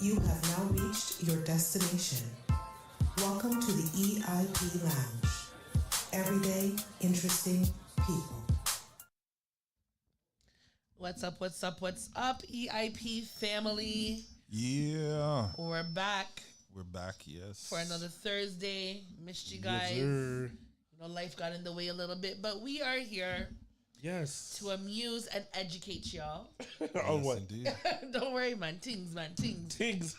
You have now reached your destination. Welcome to the EIP Lounge. Everyday interesting people. What's up, EIP family? Yeah. We're back. We're back, yes. For another Thursday. Missed you guys. Yes, sir. You know, life got in the way a little bit, but we are here Yes. to amuse and educate y'all. On what? Indeed. Don't worry, man. Tings. Things.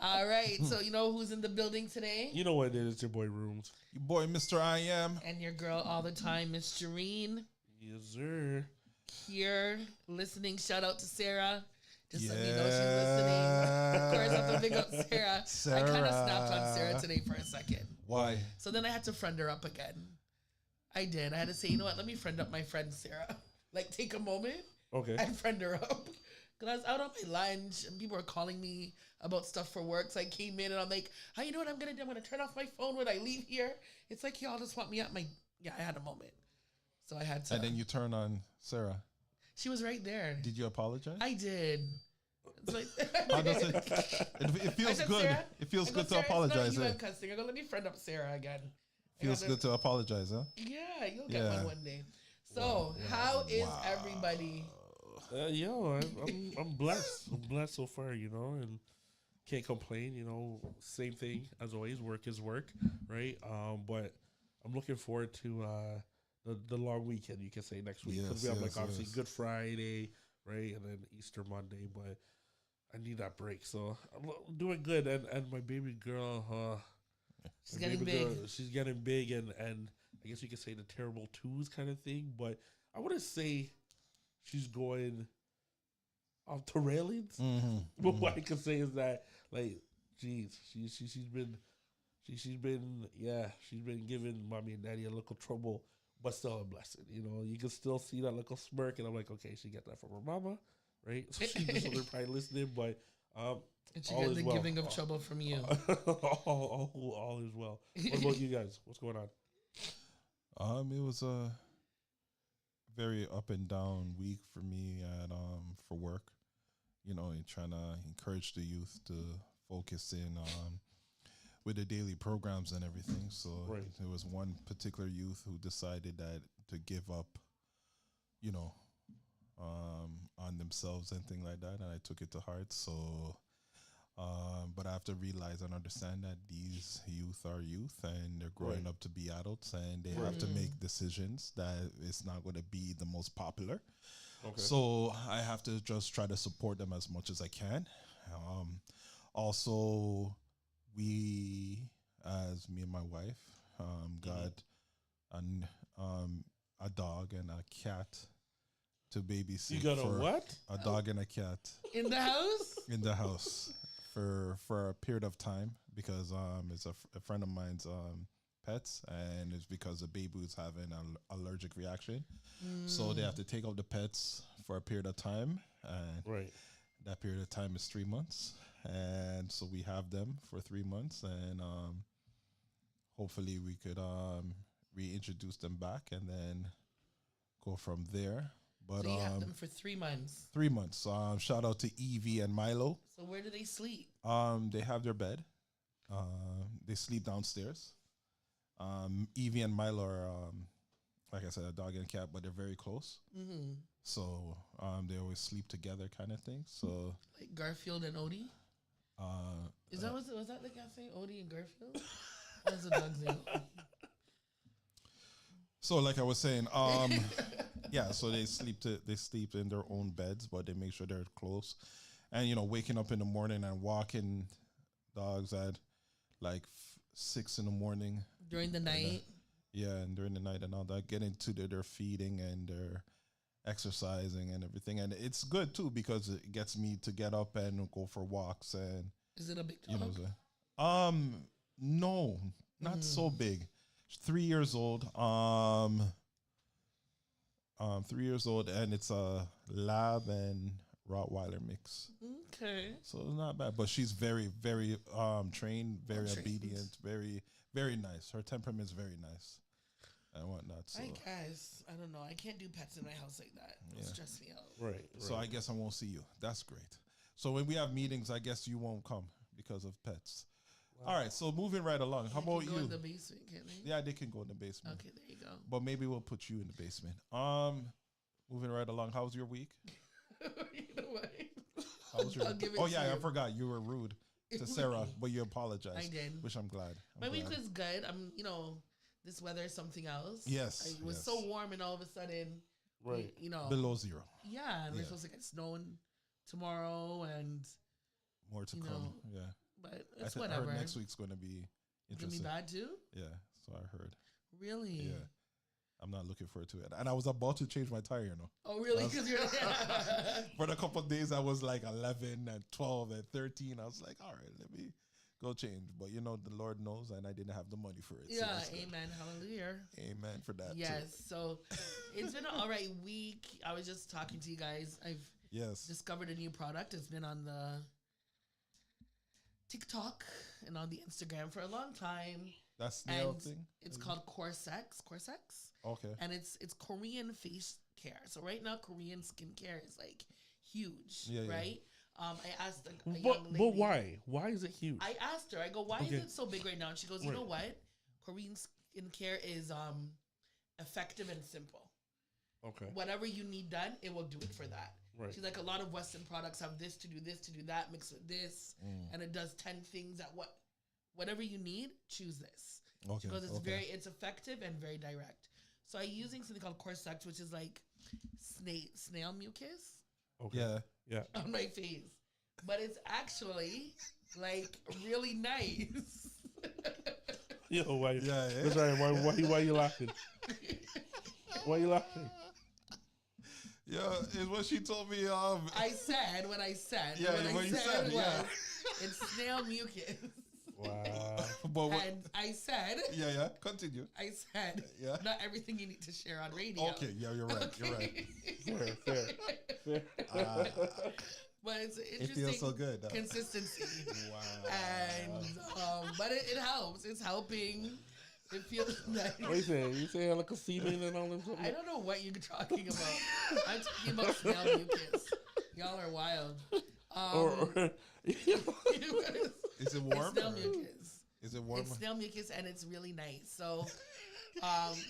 All right. So, you know who's in the building today? You know what it is. It's your boy Rooms. Your boy, Mr. I Am. And your girl all the time, Miss Jareen. Yes, sir. Here, listening. Shout out to Sarah. Just let me know she's listening. Of course, I have to pick up Sarah. I kind of snapped on Sarah today for a second. Why? So then I had to friend her up again. I did. I had to say, you know what? Let me friend up my friend Sarah. Like, take a moment and friend her up. Because I was out on my lunch and people were calling me about stuff for work. So I came in and I'm like, how you know what I'm going to do? I'm going to turn off my phone when I leave here. It's like, y'all just want me at my... Yeah, I had a moment. So I had to... And then you turn on Sarah. She was right there. Did you apologize? I did. It's like, How does it feels said, good. Sarah, It feels good to Sarah, apologize. It's not you I'm cussing. I go, let me friend up Sarah again. Feels good to apologize, huh? Yeah, you'll get one day. So, how is everybody? I'm blessed. I'm blessed so far, you know, and can't complain. You know, same thing as always. Work is work, right? But I'm looking forward to the long weekend. You can say next week because we have obviously Good Friday, right, and then Easter Monday. But I need that break, so I'm doing good. And my baby girl, she's getting big. She's getting big, and I guess you could say the terrible twos kind of thing. But I wouldn't say she's going off the railings. But what I can say is that, like, geez, she's been giving mommy and daddy a little trouble, but still a blessing. You know, you can still see that little smirk, and I'm like, okay, she got that from her mama, right? So she's just probably listening, but and she got the giving of trouble from you. all is well. What about you guys? What's going on? It was a very up and down week for me for work. You know, and trying to encourage the youth to focus in with the daily programs and everything. So there was one particular youth who decided that to give up, you know, on themselves and things like that, and I took it to heart. So, but I have to realize and understand that these youth are youth, and they're growing up to be adults, and they have to make decisions that it's not going to be the most popular. Okay. So I have to just try to support them as much as I can. Also, we, as me and my wife, got a dog and a cat to babysit. You got a what? A dog and a cat In the house? In the house for a period of time, because it's a friend of mine's pets, and it's because the baby was having an allergic reaction. So they have to take out the pets for a period of time, and that period of time is 3 months, and so we have them for 3 months, and hopefully we could reintroduce them back and then go from there. But so you have them for 3 months. 3 months. Shout out to Evie and Milo. So where do they sleep? They have their bed. They sleep downstairs. Evie and Milo are, like I said, a dog and a cat, but they're very close. Mm-hmm. So they always sleep together, kind of thing. So like Garfield and Odie. Was that the cat's name? Odie and Garfield. That's the dog's name. So, like I was saying, yeah. So they sleep in their own beds, but they make sure they're close. And you know, waking up in the morning and walking dogs at like 6 a.m. during the night. And during the night and all that, getting to their feeding and their exercising and everything, and it's good too because it gets me to get up and go for walks. And is it a big dog? You know, no, not so big. 3 years old. 3 years old, and it's a lab and Rottweiler mix. Okay. So not bad, but she's very, very trained, very obedient, very, very nice. Her temperament is very nice and whatnot. So. I guess I don't know. I can't do pets in my house like that. It'll stress me out. Right. So I guess I won't see you. That's great. So when we have meetings, I guess you won't come because of pets. All right, so moving right along. How about go you? in the basement, can't they? Yeah, they can go in the basement. Okay, there you go. But maybe we'll put you in the basement. Moving right along. How's your week? You know what? How's your? I'll give it Oh to yeah, I you. forgot you were rude to Sarah, but you apologized. I did. Which I'm glad. My week was good. This weather is something else. Yes, It was so warm, and all of a sudden, Right. below zero. Yeah, and we're Yeah. supposed to get snowing tomorrow, and More to You come. know, Yeah. but I it's heard whatever. next week's going to be It's gonna be interesting. bad too. Yeah, so I heard. Really? Yeah. I'm not looking forward to it. And I was about to change my tire, Oh, really? Because you're. For a couple of days, I was like 11 and 12 and 13. I was like, all right, let me go change. But, the Lord knows, and I didn't have the money for it. Yeah, so amen. Hallelujah. Amen for that, Yes. too. So it's been an all right week. I was just talking to you guys. I've Yes. discovered a new product. It's been on the TikTok and on the Instagram for a long time. That snail And thing? it's called Corsex. Okay. And it's Korean face care. So right now, Korean skincare is like huge, Yeah, yeah. right? I asked a young But lady. why? Why is it huge? I asked her. I go, why Okay. is it so big right now? And she goes, you Right. know what? Korean skincare is effective and simple. Okay. Whatever you need done, it will do it for that. Right. She's like, a lot of Western products have this to do that, mixed with this, and it does 10 things at whatever you need, choose this. Okay. Because it's okay. it's effective and very direct. So I'm using something called Corsex, which is like snail mucus Okay. Yeah. Yeah. on my face. But it's actually like really nice. Yo, why? Yeah, yeah. That's right. Why you laughing? Why you laughing? Yeah, is what she told me. I said what I said. Yeah, what what I you said, was, yeah. it's snail mucus. Wow. but what, And I said, yeah, continue. I said, Yeah. not everything you need to share on radio. Okay, yeah, you're right. You're right. Fair. But it's an It interesting feels so good. Huh? consistency. Wow. And but it helps. It's helping. It feels nice. What you saying? You saying like a semen and all that? I don't know what you're talking about. I'm talking about snail mucus. Y'all are wild. Or Is it warm? It's snail or- mucus. Is it warm? It's snail mucus and it's really nice. So,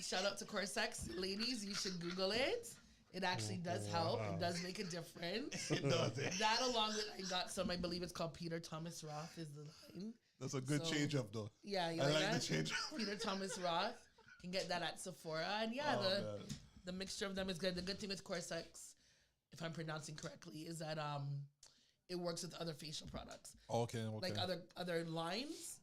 shout out to Corsex, ladies. You should Google it. It actually does help. It does make a difference. It does. That along with I got some. I believe it's called Peter Thomas Roth is the line. That's a good So- change up, though. Yeah, you I like that? the change up. Peter Thomas Roth can get that at Sephora, and yeah, Oh, man. the mixture of them is good. The good thing with Corsex, if I'm pronouncing correctly, is that it works with other facial products, Okay. like other lines.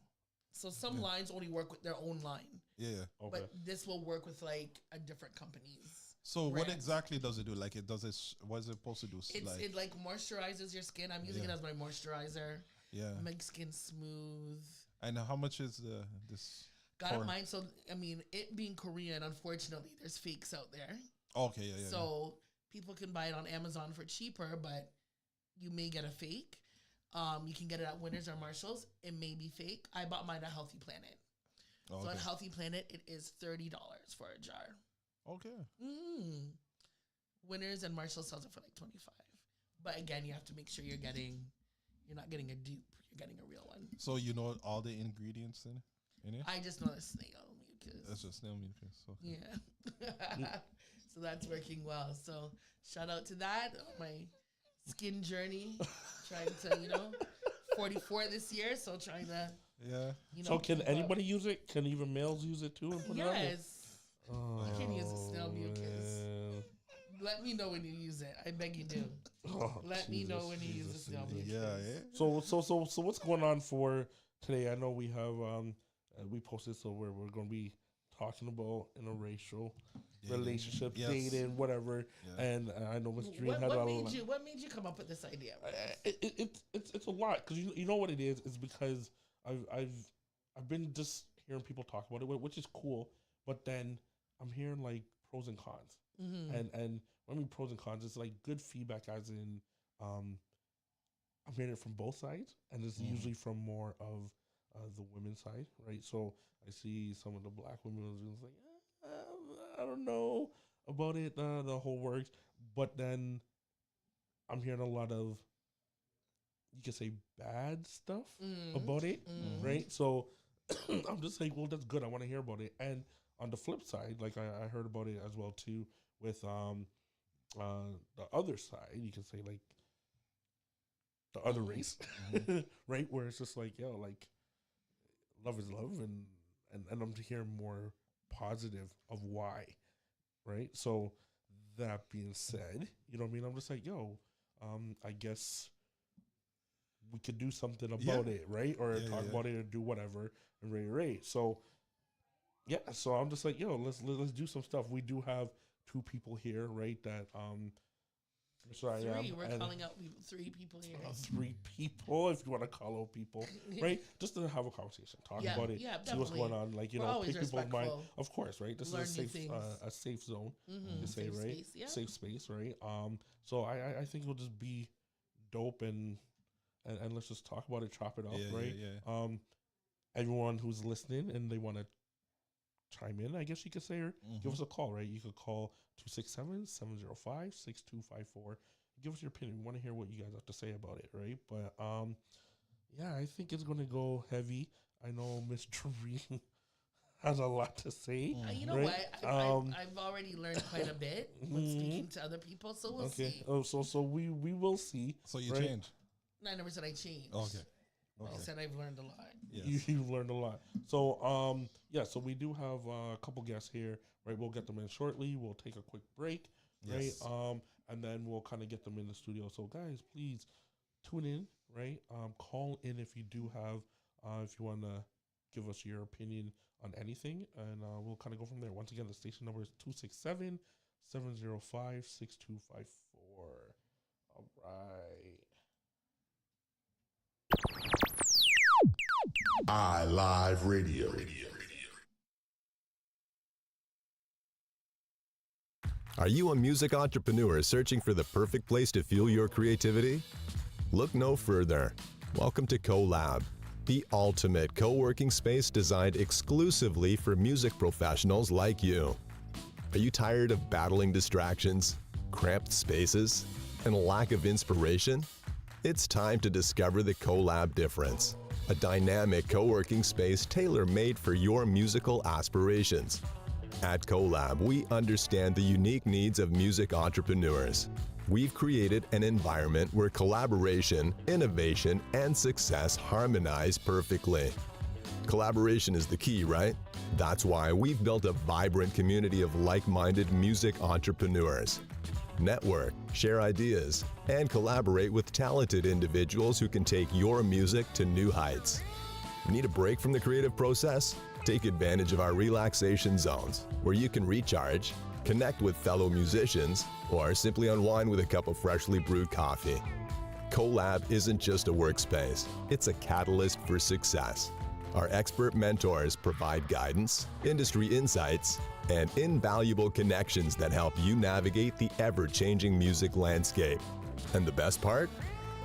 So some lines only work with their own line, Yeah. okay. but this will work with like a different companies. So what brands. exactly does it do? Like it does it? What is it supposed to do? It like moisturizes your skin. I'm using it Yeah. as my moisturizer. Yeah. Makes skin smooth. And how much is this? Got Corn. it mine. So I mean, it being Korean, unfortunately, there's fakes out there. Okay. Yeah. So people can buy it on Amazon for cheaper, but you may get a fake. You can get it at Winners or Marshalls. It may be fake. I bought mine at Healthy Planet. yeah. So Okay. at Healthy Planet, it is $30 for a jar. Okay. Winners and Marshalls sells it for like $25. But again, you have to make sure you're not getting a dupe. You're getting a real one. So you know all the ingredients in it? I just know the snail mucus. That's just snail mucus. Okay. Yeah. So that's working well. So shout out to that on my skin journey. Trying to, 44 this year. So trying to, Yeah. So can keep up. anybody use it? Can even males use it too? And put it on there? Yes. You can use the snail mucus. man. Let me know when you use it. I beg you do. Oh, Let me know Jesus, when you use the Jesus, snail Jesus. mucus. Yeah. So what's going on for today? I know we have we posted, so we're going to be talking about interracial relationships, Yes. dating, whatever. Yeah. And I know Miss Dream What had a made lot. what made you come up with this idea? It's a lot because you know what it is. It's because I've been just hearing people talk about it, which is cool. But then I'm hearing like pros and cons, and when I mean pros and cons, it's like good feedback as in I'm hearing it from both sides, and it's usually from more of the women's side, right? So I see some of the black women was like, I don't know about it, the whole works, but then I'm hearing a lot of you can say bad stuff about it, right? So I'm just like, well, that's good. I want to hear about it. And on the flip side, like I heard about it as well too with the other side, you can say like the other race, right? Where it's just like, yo, like love is love, and I'm to hear more positive of why, right? So that being said, you know what I mean? I'm just like, yo, I guess we could do something about it, right? Or talk about it or do whatever, and right. So yeah, so I'm just like, yo, let's do some stuff. We do have 2 people here, right? That Three. We're calling out people. 3 people here. 3 people, if you want to call out people, right? Just to have a conversation, talk about it, see what's going on. Like, you know, pick people's mind. Of course, right? This is a safe zone, you say, safe right? Space, safe space, right? So I think it'll just be dope and let's just talk about it, chop it up, right? Everyone who's listening and they want to chime in, I guess you could say, or give us a call, right? You could call 267-705-6254. Give us your opinion. We want to hear what you guys have to say about it, right? But yeah, I think it's going to go heavy. I know Miss Doreen has a lot to say. You know what? I've already learned quite a bit when speaking to other people, so we'll see. Oh, so we will see. So you right? changed? I never said I changed. Okay. I said I've learned a lot. Yes. You've learned a lot. So, yeah, so we do have a couple guests here, right? We'll get them in shortly. We'll take a quick break, right? And then we'll kind of get them in the studio. So, guys, please tune in, right? Call in if you do have, if you want to give us your opinion on anything, and we'll kind of go from there. Once again, the station number is 267-705-6254. All right. iLive Radio. Are you a music entrepreneur searching for the perfect place to fuel your creativity? Look no further. Welcome to CoLab, the ultimate co-working space designed exclusively for music professionals like you. Are you tired of battling distractions, cramped spaces, and a lack of inspiration? It's time to discover the CoLab difference, a dynamic co-working space tailor-made for your musical aspirations. At CoLab, we understand the unique needs of music entrepreneurs. We've created an environment where collaboration, innovation, and success harmonize perfectly. Collaboration is the key, right? That's why we've built a vibrant community of like-minded music entrepreneurs. Network, share ideas, and collaborate with talented individuals who can take your music to new heights. Need a break from the creative process? Take advantage of our relaxation zones, where you can recharge, connect with fellow musicians, or simply unwind with a cup of freshly brewed coffee. CoLab isn't just a workspace, it's a catalyst for success. Our expert mentors provide guidance, industry insights, and invaluable connections that help you navigate the ever-changing music landscape. And the best part?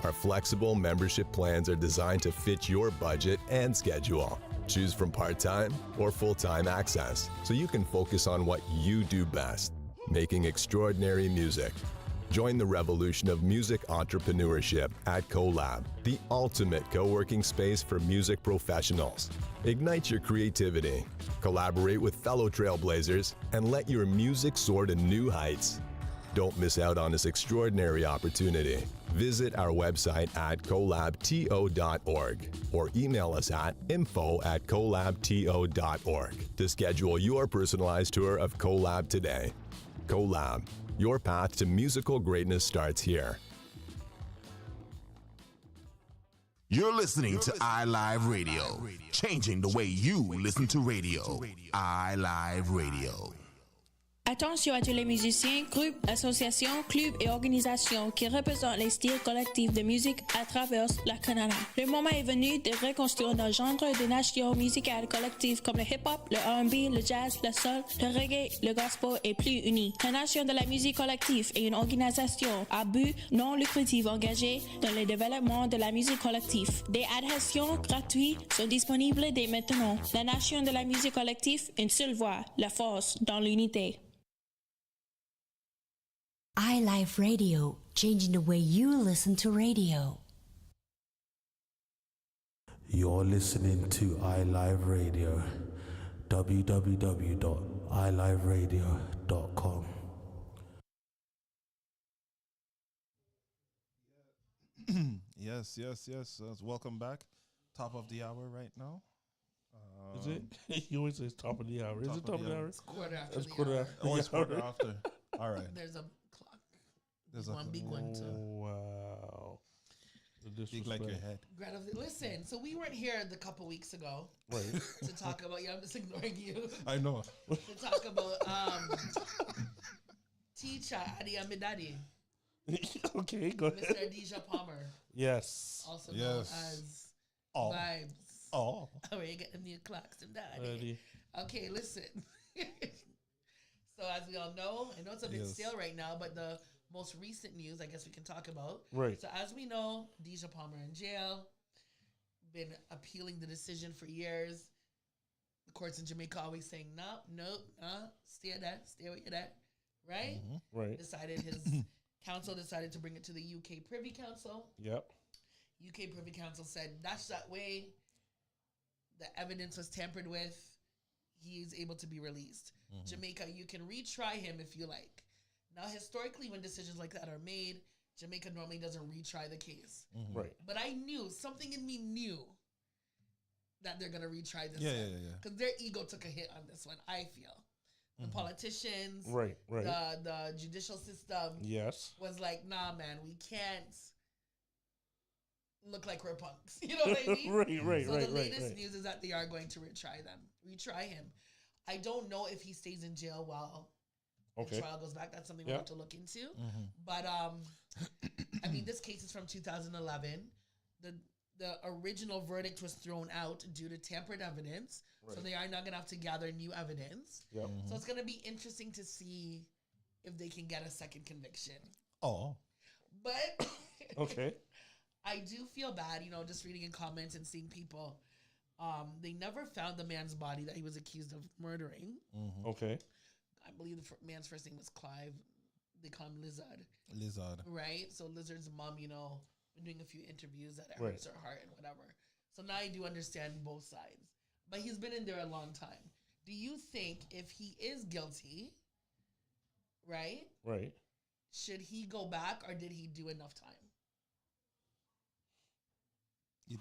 Our flexible membership plans are designed to fit your budget and schedule. Choose from part-time or full-time access, so you can focus on what you do best, making extraordinary music. Join the revolution of music entrepreneurship at CoLab, the ultimate co-working space for music professionals. Ignite your creativity, collaborate with fellow trailblazers, and let your music soar to new heights. Don't miss out on this extraordinary opportunity. Visit our website at collabto.org or email us at info@collabto.org to schedule your personalized tour of CoLab today. CoLab, your path to musical greatness starts here. You're listening to iLive Radio, changing the way you listen to radio. iLive Radio. Attention à tous les musiciens, groupes, associations, clubs et organisations qui représentent les styles collectifs de musique à travers le Canada. Le moment est venu de reconstruire nos genres de nations musicales collectives comme le hip-hop, le R&B, le jazz, le soul, le reggae, le gospel et plus unis. La Nation de la musique collective est une organisation à but non lucratif engagée dans le développement de la musique collective. Des adhésions gratuites sont disponibles dès maintenant. La Nation de la musique collective, une seule voix, la force dans l'unité. iLive Radio, changing the way you listen to radio. You're listening to iLive Radio, www.iliveradio.com. Yes. Welcome back. Top of the hour right now. Is it? You always say it's top of the hour. Is it top of the hour? It's quarter after It's the quarter hour. after. Oh, it's quarter after. All right. There's a clock. There's One big one too. Wow. The Big like your disrespect. head. Listen, so we weren't here a couple weeks ago Right. to talk about. Yeah, I'm just ignoring you. I know. To talk about teacher Adi Amidadi, Okay, go ahead. Mr. Deja Palmer, Yes. also known Yes. as Oh. Vibes. Oh. Where you get the new clocks and that. Ready. Okay, listen. So as we all know, I know it's a bit Yes. stale right now, but the most recent news, I guess we can talk about. Right. So as we know, Deja Palmer in jail, been appealing the decision for years. The courts in Jamaica always saying, no, stay where you're at, right? Right. Decided his council decided to bring it to the UK Privy Council. Yep. UK Privy Council said, that's that way. The evidence was tampered with. He's able to be released. Jamaica, you can retry him if you like. Now, historically, when decisions like that are made, Jamaica normally doesn't retry the case. Right. But I knew, something in me knew that they're going to retry this Yeah. Because their ego took a hit on this one, I feel. The politicians, Right. Right. the judicial system Yes. was like, nah, man, we can't look like we're punks. You know what I mean? Right. So Right. the Right. latest Right. news is that they are going to retry him. I don't know if he stays in jail while the trial goes back. That's something we have to look into. But I mean, this case is from 2011. The original verdict was thrown out due to tampered evidence, so they are not going to have to gather new evidence. Yep. So it's going to be interesting to see if they can get a second conviction. Oh. But Okay. I do feel bad, just reading in comments and seeing people. They never found the man's body that he was accused of murdering. Okay. I believe the man's first name was Clive. They call him Lizard. Right? So Lizard's mom, been doing a few interviews that hurts her heart and whatever. So now I do understand both sides. But he's been in there a long time. Do you think if he is guilty, right? Right. Should he go back or did he do enough time?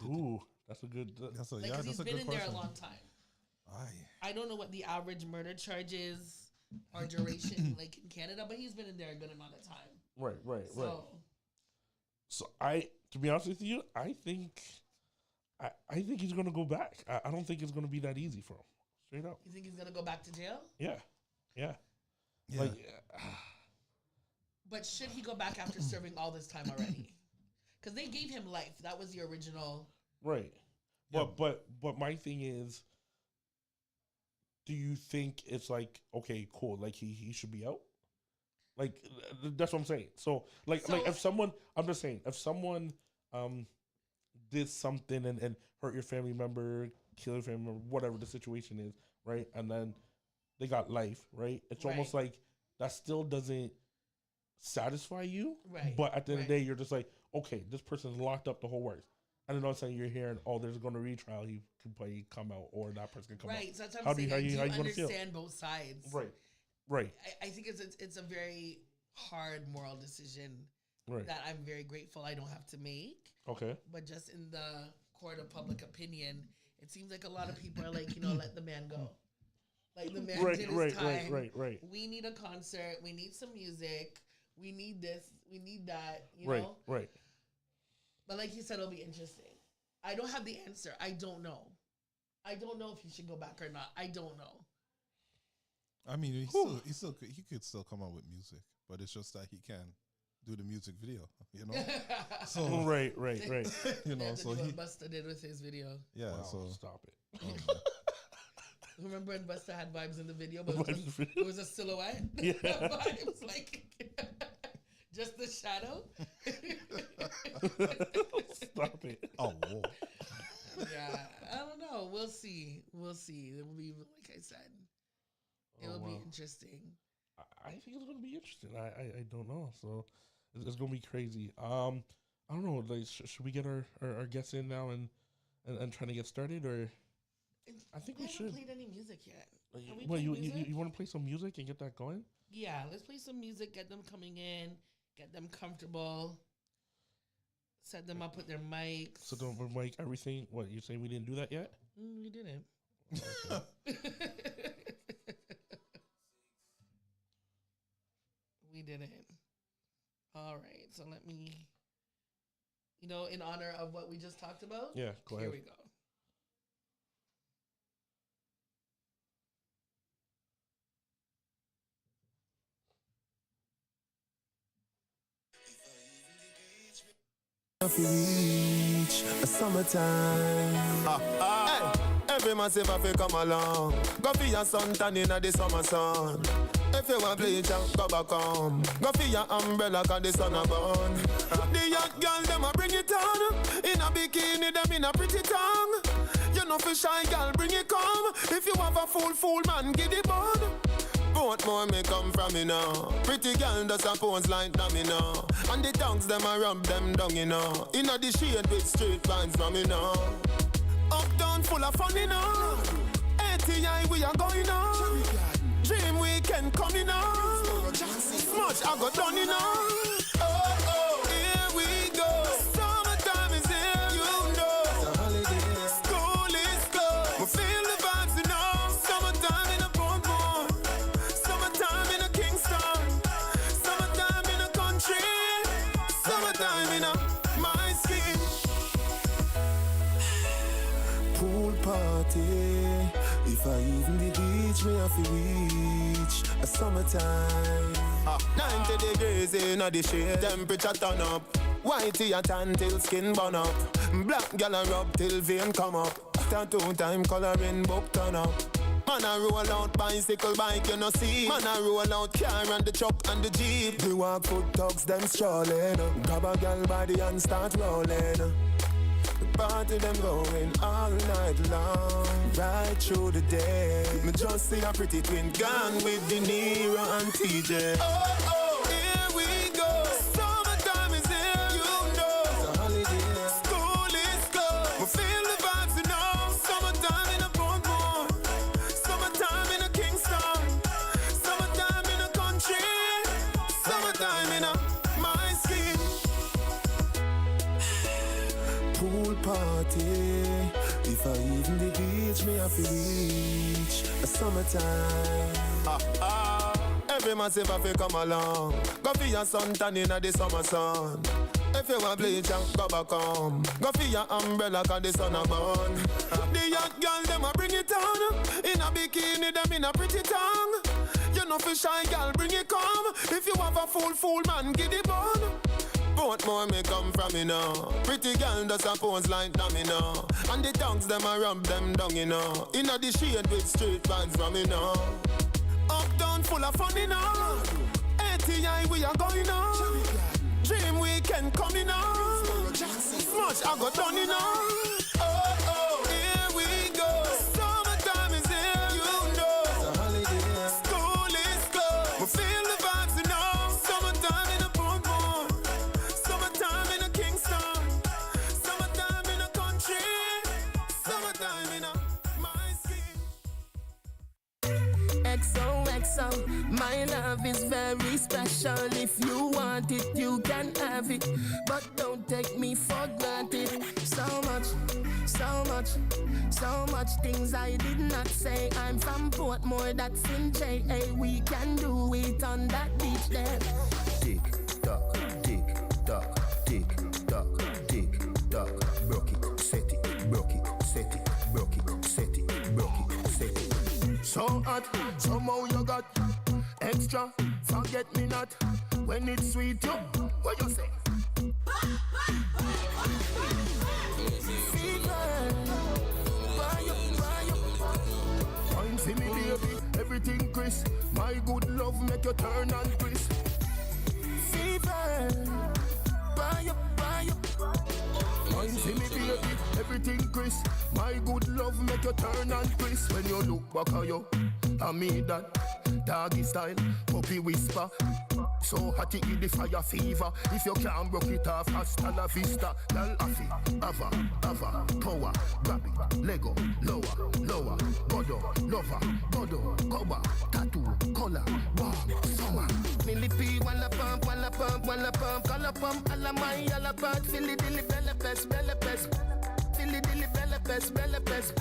Ooh, that's a good. That's a Because he's that's a been good in question. there a long time. Aye. I don't know what the average murder charge is or duration like in Canada, but he's been in there a good amount of time. Right. So So to be honest with you, I think he's gonna go back. I don't think it's gonna be that easy for him. Straight up. you think he's gonna go back to jail? Yeah. Yeah. But should he go back after serving all this time already? Because they gave him life. That was the original. Right. Yeah. But my thing is, do you think it's like, okay, cool, like he should be out? Like that's what I'm saying. So like if someone, I'm just saying, if someone did something and hurt your family member, kill your family member, whatever the situation is, right? And then they got life, right? It's almost like that still doesn't satisfy you. Right. But at the end of the day, you're just like, okay, this person's locked up the whole works. And then all of a sudden you're hearing, oh, there's going to retrial. He can play, come out, or that person can come out. Right. So that's what I'm saying. I do understand both sides. Right. I think it's a very hard moral decision that I'm very grateful I don't have to make. Okay. But just in the court of public opinion, it seems like a lot of people are like, let the man go. Like the man did his time. Right. We need a concert. We need some music. We need this. We need that. You know? Right. But like you said, it'll be interesting. I don't have the answer. I don't know. I don't know if he should go back or not. I don't know. I mean, he could still come out with music, but it's just that he can't do the music video, So right. So what Busta did with his video. Yeah. Wow, So stop it. Remember when Busta had vibes in the video, but it was a silhouette. Yeah. Vibes like just the shadow. Stop it. Oh. Whoa. Yeah, I don't know. We'll see. It will be like I said. It will be interesting. I think it's going to be interesting. I don't know. So it's going to be crazy. I don't know. Like, should we get our guests in now and and trying to get started, or I think we should. We haven't played any music yet. Well, you want to play some music and get that going? Yeah, let's play some music, get them coming in, get them comfortable, set them up with their mics. So don't mic everything. What, you saying we didn't do that yet? We didn't. We didn't. All right, so let me, in honor of what we just talked about. Yeah, go ahead. Here we go. If you reach a summertime, hey, every massive if you come along, go for your sun tan in the summer sun. If you want bleach and go back home, go for your umbrella cause the sun a burn. The young girl them a bring it on, in a bikini them in a pretty tongue. You know for shy girl bring it come, if you have a fool man give the bun. Both more may come from me now. Pretty girl does a pose like dummy now. And the tongues them a rub them down, Inna the shade with straight vibes from me now. Uptown full of fun, ATI we are going on. Dream weekend coming on. Smudge I got done, Oh, here we go. Summertime is here, School is closed. We feel the vibes, Summertime in a Portmore. Summertime in a Kingston. Summertime in a country. Summertime in a my skin. Pool party. If I even the beach, me have to reach a summertime. 90 degrees in the shade, temperature turn up. Whitey a tan till skin burn up. Black gal a rub till vein come up. Tattoo time coloring book turn up. Man a roll out bicycle bike, you know see. Man a roll out car and the truck and the jeep. We walk foot dogs, them strolling. Grab a gal body and start rolling. The party them going all night long, right through the day. Me just see a pretty twin gone with De Niro and TJ. Oh, here we go. Summertime is here, It's a holiday. School is closed. We feel the vibes, Summertime in a Portmore. Summertime in a Kingston. Summertime in a country. Summertime in a my skin. Pool party. If I even the beach, me have to reach a summertime. Every massive if you come along, go for your sun tan in the summer sun. If you want bleach and go back home, go for your umbrella cause the sun a burn. The young girl them a bring it on, in a bikini them in a pretty tongue. You know for shy girl bring it come, if you have a fool man give the bun. Both more may come from me now. Pretty girl does a pose like dummy now. And the tongues them a rub them down, Inna the shade with straight vibes from me now. Uptown full of fun, ATI we are going on. Dream weekend coming on. Smudge I got done, Oh, here we go. Summertime is here, It's a holiday. School is closed. We feel the vibes, Summertime in a Portmore. Summertime in a Kingston. Summertime in a country. Summertime in a my skin. XOXO, my love is very special. If you want it, you can have it, but don't take me for granted. So much things I did not say. I'm from Portmore, that's in JA. We can do it on that beach there. Tick tock, tick tock, tick tock, tick tock. Broke it, set it, broke it, set it, broke it, set it, broke it, set it. So hot, somehow you got extra. Forget me not when it's sweet. You, what you say? Wine for me, baby, everything crisp. My good love make you turn and crisp. Fever, buy up. Wine for me, baby, everything crisp. My good love make you turn and crisp. When you look back at you, I mean that doggy style, puppy whisper. So hot it the fire fever. If you can't broke it off, hasta la vista. Girl, afi, ava, power, grab it, Lego, lower, godo, lover, godo, cover, tattoo, color, warm, summer. Millipede, wanna pump, color pump, alla my, alla bad, Philly dilly, bella pest, Philly dilly, bella pest.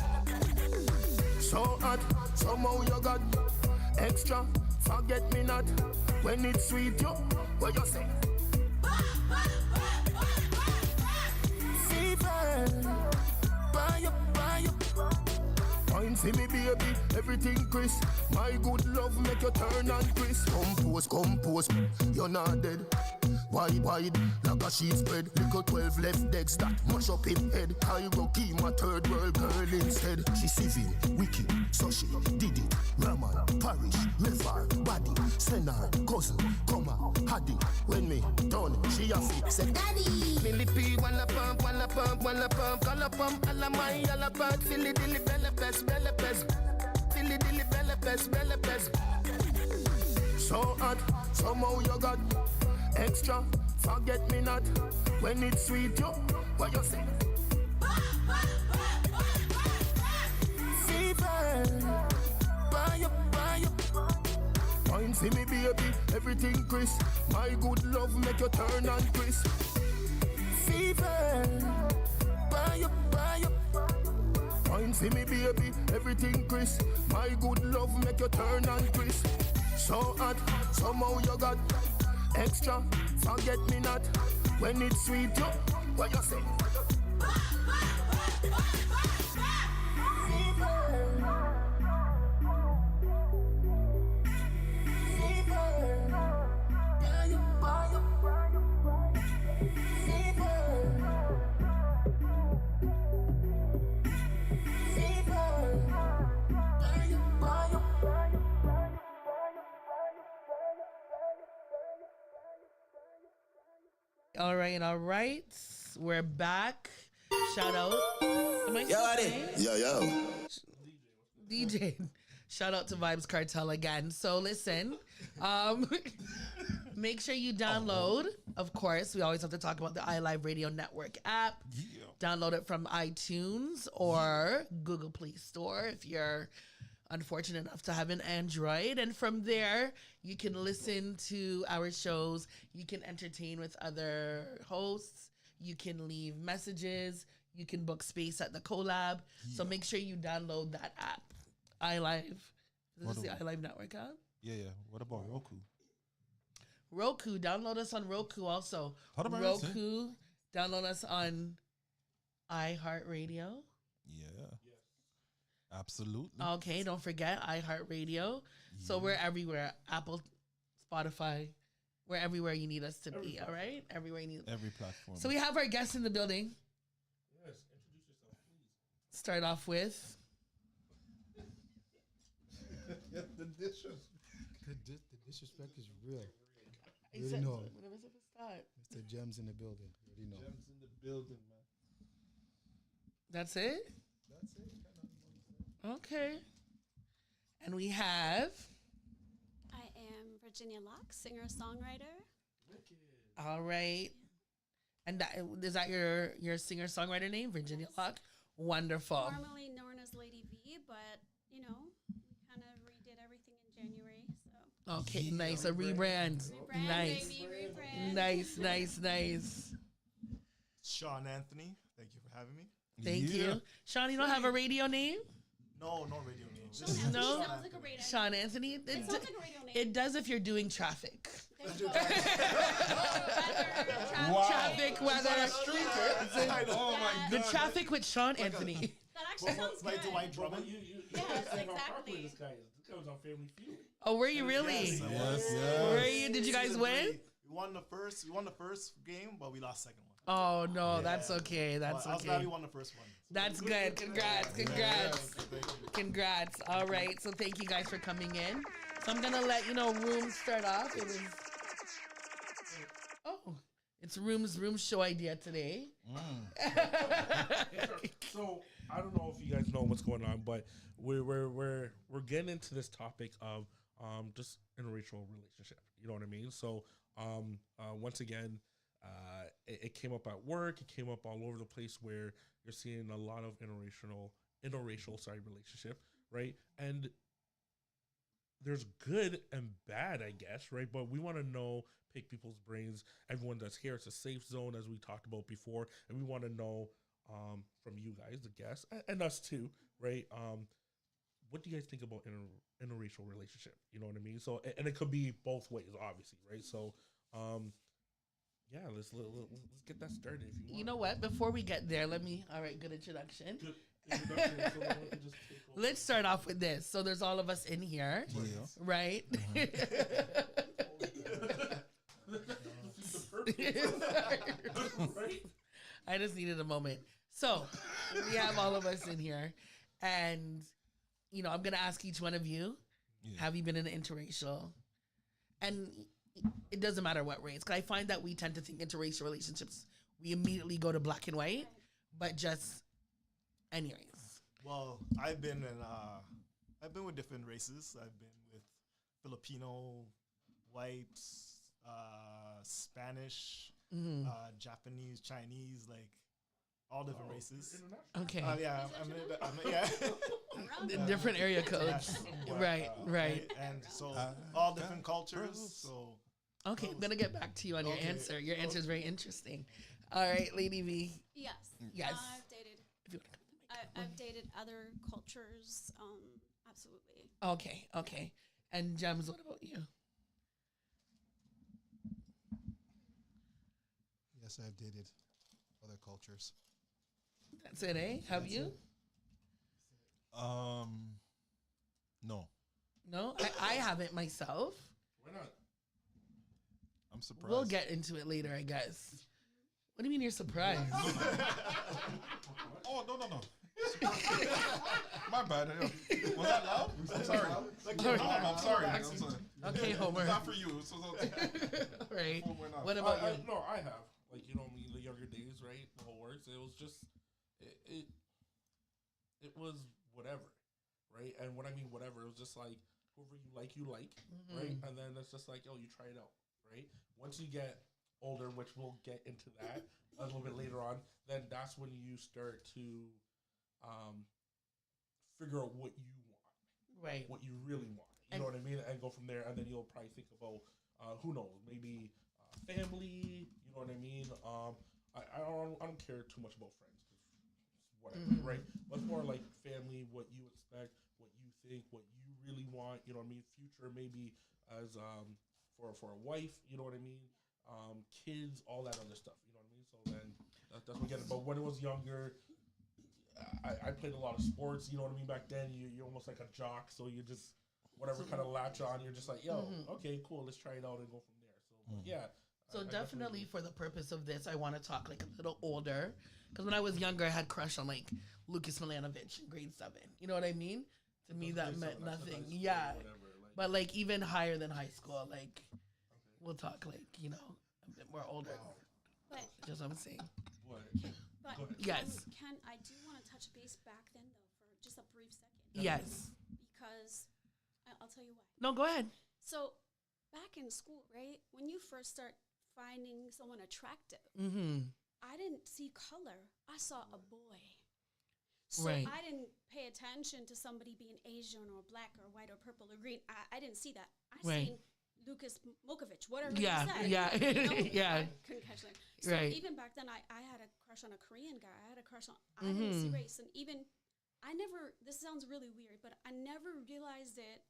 So hot, somehow you got extra, forget me not. When it's sweet, yo, what you say? Fever, buy up. Wine for me, baby, everything crisp. My good love make you turn and crisp. Compose, you're not dead. Wide, like a sheet spread. Little 12 left decks that mash up in head. Hierarchy, my third world girl instead. She civil, wicked, so she did it. Raman, parish, river, body, senar, cousin, comma, haddy. When me done, she a fit, say daddy. Millipede, wanna pump, color pump, alla my, alla bad, Philly dilly, bella pest, Philly dilly, bella pest. So hot, somehow you got extra, forget me not. When it's sweet, yo, what you say? Fever, buy up. Wine for me, baby, everything crisp. My good love make you turn and crisp. Fever, buy up. Wine for me, baby, everything crisp. My good love make you turn and crisp. So hot, somehow you got extra, forget me not. When it's sweet, yo, what you say? All right. We're back. Shout out. Am I Yo. DJ. Shout out to Vibes Cartel again. So listen, make sure you download. Of course, we always have to talk about the iLive Radio Network app. Yeah. Download it from iTunes or Google Play Store if you're unfortunate enough to have an Android. And from there, you can listen to our shows. You can entertain with other hosts. You can leave messages. You can book space at the collab. Yeah. So make sure you download that app. iLive. Is this the iLive Network app? Yeah. What about Roku? Roku. Download us on Roku also. Roku. Download us on iHeartRadio. Yeah. Absolutely. Okay, don't forget iHeartRadio. Yeah. So we're everywhere. Apple, Spotify. We're everywhere you need us to be, all right? Everywhere you need us. Every platform. So we have our guests in the building. Yes, introduce yourself, please. Start off with... the disrespect is real. You already know. When was it start? Mr. Gems in the building. You already know. Gems in the building, man. That's it? That's it. Okay. And we have... I am Virginia Locke, singer-songwriter. All right. And is that your singer-songwriter name, Virginia Locke? Wonderful. Formerly known as Lady V, but, we kind of redid everything in January, so. Okay, nice. A rebrand. Nice. Baby, rebrand. Nice. Sean Anthony, thank you for having me. Thank you. Sean, you don't have a radio name? No radio name. No? Sounds like a radio name. Sean Anthony? It sounds like a radio name. It does if you're doing traffic. Traffic, weather. Oh my God. The traffic with Sean Anthony. That actually sounds good. Like Dwight Drummond? Yes, exactly. This guy was on Family Feud. Oh, were you really? Yes. Were you? Did you guys win? We won the first game, but we lost second one. Oh no, that's okay. That's I was okay. glad we won the first one. That's good. Congrats. All right. So thank you guys for coming in. So I'm gonna let Room start off. It's Room's show idea today. So I don't know if you guys know what's going on, but we're getting into this topic of just interracial relationship. You know what I mean? So once again, it came up at work. It came up all over the place where you're seeing a lot of interracial relationship, right? And there's good and bad, I guess, right? But we want to know, pick people's brains. Everyone that's here, it's a safe zone, as we talked about before, and we want to know from you guys, the guests, and us too, right? What do you guys think about interracial relationship? You know what I mean? So, and it could be both ways, obviously, right? So, yeah, let's get that started if you want. You know what? Before we get there, all right, good introduction. Good introduction. So let me just take over. Let's start off with this. So there's all of us in here, right? I just needed a moment. So we have all of us in here, and I'm gonna ask each one of you, have you been in an interracial? And it doesn't matter what race, because I find that we tend to think interracial relationships, we immediately go to black and white, but just anyways. Well, I've been with different races. I've been with Filipino, white, Spanish, Japanese, Chinese, like all different races. Okay. Different area codes. Right. And so all different cultures. So okay, I'm gonna get back to you on your answer. Your answer is very interesting. All right, Lady V. Yes. I've dated. If you want to come I've dated other cultures. Absolutely. Okay. And Gems, what about you? Yes, I've dated other cultures. That's it, eh? Have you? No. No, I haven't myself. Why not? I'm surprised. We'll get into it later, I guess. What do you mean you're surprised? Oh, no. My bad. Was that loud? I'm sorry. I'm sorry. Okay, Homer. Not for you. All right. What about you? No, I have. Like, the younger days, right? The whole works. It was just, it was whatever, right? And when I mean whatever, it was just like, whoever you like, right? And then it's just like, you try it out, right? Once you get older, which we'll get into that a little bit later on, then that's when you start to figure out what you want, right? What you really want, you know what I mean, and go from there. And then you'll probably think about who knows, maybe family, you know what I mean. I don't care too much about friends, whatever, right? But it's more like family, what you expect, what you think, what you really want, you know what I mean. Future maybe as for a wife, you know what I mean. Kids, all that other stuff, you know what I mean. So then that's what we get it. But when I was younger, I played a lot of sports, you know what I mean. Back then, you're almost like a jock, so you just whatever kind of latch on. You're just like, okay, cool, let's try it out and go from there. So yeah. So definitely for the purpose of this, I want to talk like a little older, because when I was younger, I had crush on like Lucas Milanovich in grade 7. You know what I mean? To me, that meant nothing. Yeah, but like even higher than high school, like we'll talk like a bit more older. But just what I'm saying. But yes, I do want to touch base back then though for just a brief second. Yes. Because I'll tell you why. No, go ahead. So back in school, right, when you first start finding someone attractive, I didn't see color. I saw a boy. So I didn't pay attention to somebody being Asian or black or white or purple or green. I didn't see that. I seen Lucas Mokovich, whatever he said. Yeah. I couldn't catch that. So Right. even back then, I had a crush on a Korean guy. I had a crush on, I didn't see race. And even, this sounds really weird, but I never realized it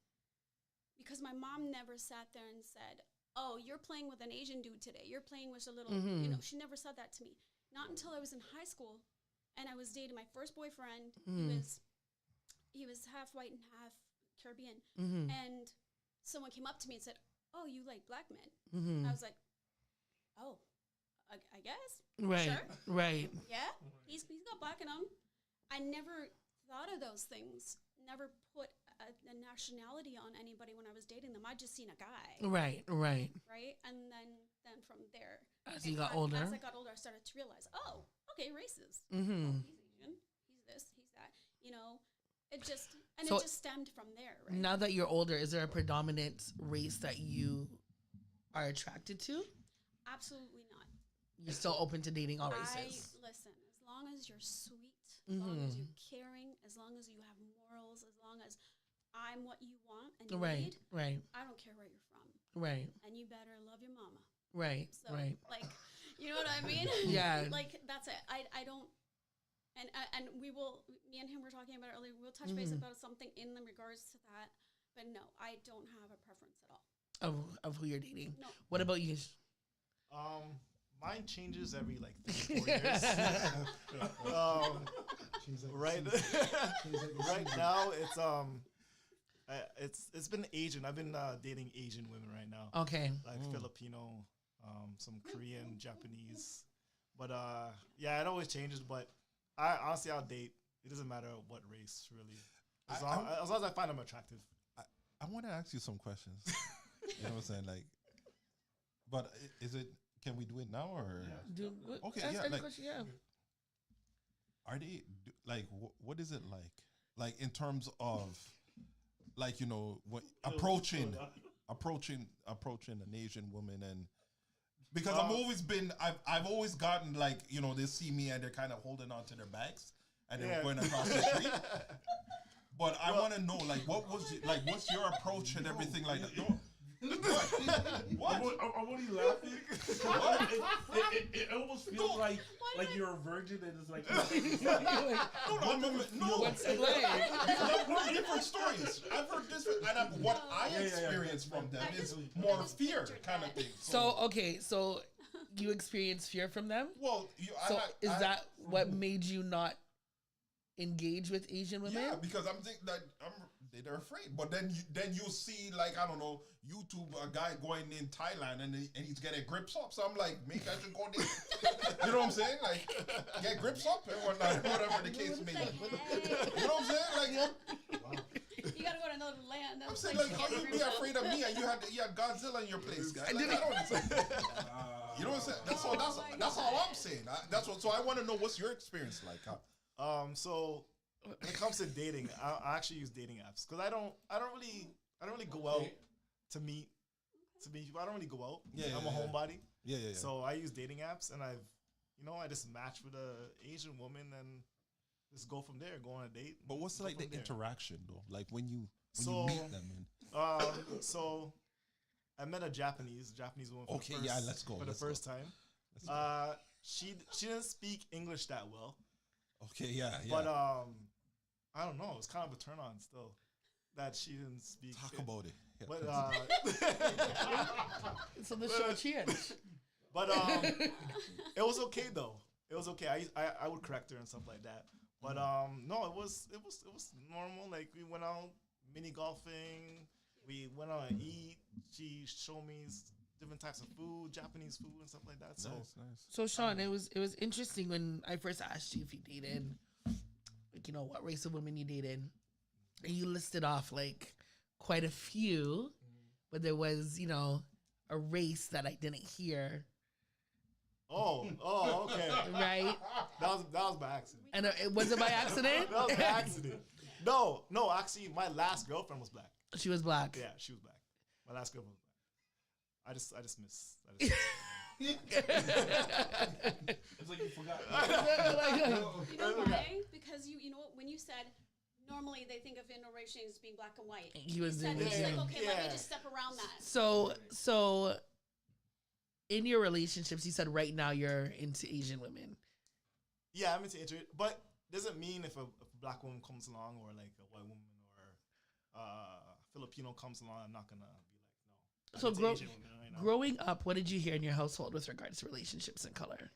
because my mom never sat there and said, oh, you're playing with an Asian dude today. You're playing with a little, she never said that to me. Not until I was in high school and I was dating my first boyfriend. He was half white and half Caribbean. And someone came up to me and said, oh, you like black men? I was like, oh, I guess. Right. Sure. Right. Yeah. He's got black in him. I never thought of those things. Never put a nationality on anybody when I was dating them. I just seen a guy. Right. Right. And then from there, as you got older, I started to realize, oh, okay, races. Oh, he's Asian. He's this. He's that. It just And So it just stemmed from there, right? now that you're older, is there a predominant race that you are attracted to? Absolutely not. You're still open to dating all races. Listen, as long as you're sweet, as long as you're caring, as long as you have morals, as long as I'm what you want and you need, Right. I don't care where you're from. Right. And you better love your mama. Right. So, Right. like, you know what I mean? Yeah. Like, that's it. I don't, and we will, me and him were talking about it earlier, we'll touch base about something in the regards to that. But no, I don't have a preference at all. Of who you're dating. No. What about you? Mine changes every like 3-4 years. Right, right now it's been Asian. I've been dating Asian women right now. Okay. Like Filipino, some Korean, Japanese, but yeah, it always changes. But I honestly, I'll date. It doesn't matter what race, really, as long as I find them attractive. I want to ask you some questions. You know what I'm saying? Like, but is it? Can we do it now or? Okay, ask yeah. any Like, question, yeah. are they like? What is it like? Like in terms of, like, you know, what approaching an Asian woman, and because I've always gotten, like, you know, they see me and they're kind of holding on to their bags and they're going across the street. But I want to know, like, what's your approach and everything like that? No. What? I'm only laughing. What? It almost feels like you're a virgin and it's like no. What's the blame? I've heard different stories. I've heard this, and what I experienced from them is more fear kind of thing. So you experience fear from them? Well, is that what made you not engage with Asian women? Yeah, because I'm thinking that they're afraid. But then you see, like, I don't know, YouTube, a guy going in Thailand and he's getting grips up. So I'm like, maybe I should go there. You know what I'm saying? Like, get grips up and whatnot, whatever the case may be. You know what I'm saying? Like, you gotta go to another land. I'm saying, like, how you be afraid of me and you had Godzilla in your place, guys? Like, I don't understand. You know what I'm saying? That's all I'm saying. So I want to know, what's your experience like? So when it comes to dating, I actually use dating apps because I don't really go out to meet people. I don't really go out. I'm a homebody. Yeah. So I use dating apps, and I just match with a Asian woman and just go from there, go on a date. But what's like the interaction though? Like when you meet them? So I met a Japanese woman. Let's go. For the first time. She didn't speak English that well. Okay, yeah. But I don't know. It's kind of a turn on still that she didn't speak. Talk about it. Yeah. But so the show changed. But it was okay though. It was okay. I would correct her and stuff like that. But no, it was normal. Like, we went out mini golfing. We went out and eat. She showed me different types of food, Japanese food and stuff like that. So nice. So Sean, it was interesting when I first asked you if you dated, like, you know, what race of women you dated, and you listed off like quite a few, but there was, you know, a race that I didn't hear. Oh, okay. Right? That was by accident. And it wasn't by accident? That was by accident. No, actually, my last girlfriend was black. She was black. Yeah, she was black. My last girlfriend was black. I just miss. It's like you forgot. You know why? Because you know what? When you said normally they think of interracial as being black and white, He was said doing it's it. like, okay, let me just step around that. So in your relationships, you said right now you're into Asian women. Yeah, I'm into Asian, but doesn't mean if a black woman comes along or like a white woman or Filipino comes along, I'm not gonna be like, no. So growing up, what did you hear in your household with regards to relationships and color?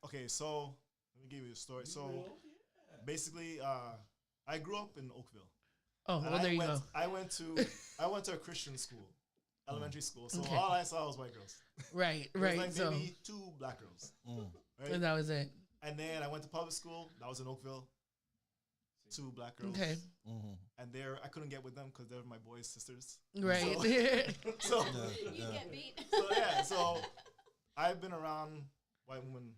Okay, so let me give you a story. So basically, I grew up in Oakville. Oh, well, there you go. I went to a Christian school, elementary school. So all I saw was white girls. Right. Like maybe 2 black girls. Right? And that was it. And then I went to public school. That was in Oakville. 2 black girls. Okay. And I couldn't get with them because they're my boys' sisters. Right. So you get beat. So I've been around white women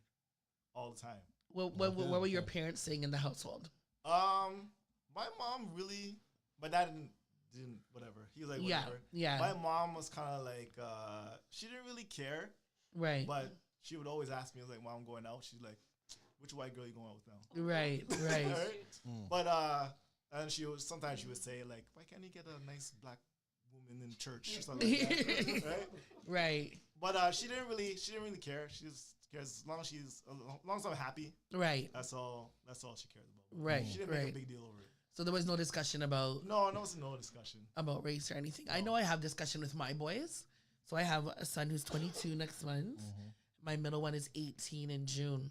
all the time. What were your parents saying in the household? my mom really, my dad didn't whatever. He was like, whatever. Yeah. My mom was kind of like, she didn't really care. Right. But she would always ask me, I was like, "Mom, I'm going out." She's like, "Which white girl you going out with now?" Right. But and sometimes she would say like, "Why can't you get a nice black woman in church or something like that?" Right. Right. But she didn't really care. She just cares as long as I'm happy. Right. That's all she cares about. Right. She didn't make a big deal over it. So there was no discussion about no discussion about race or anything. I know I have discussion with my boys. So I have a son who's 22 next month. My middle one is 18 in June.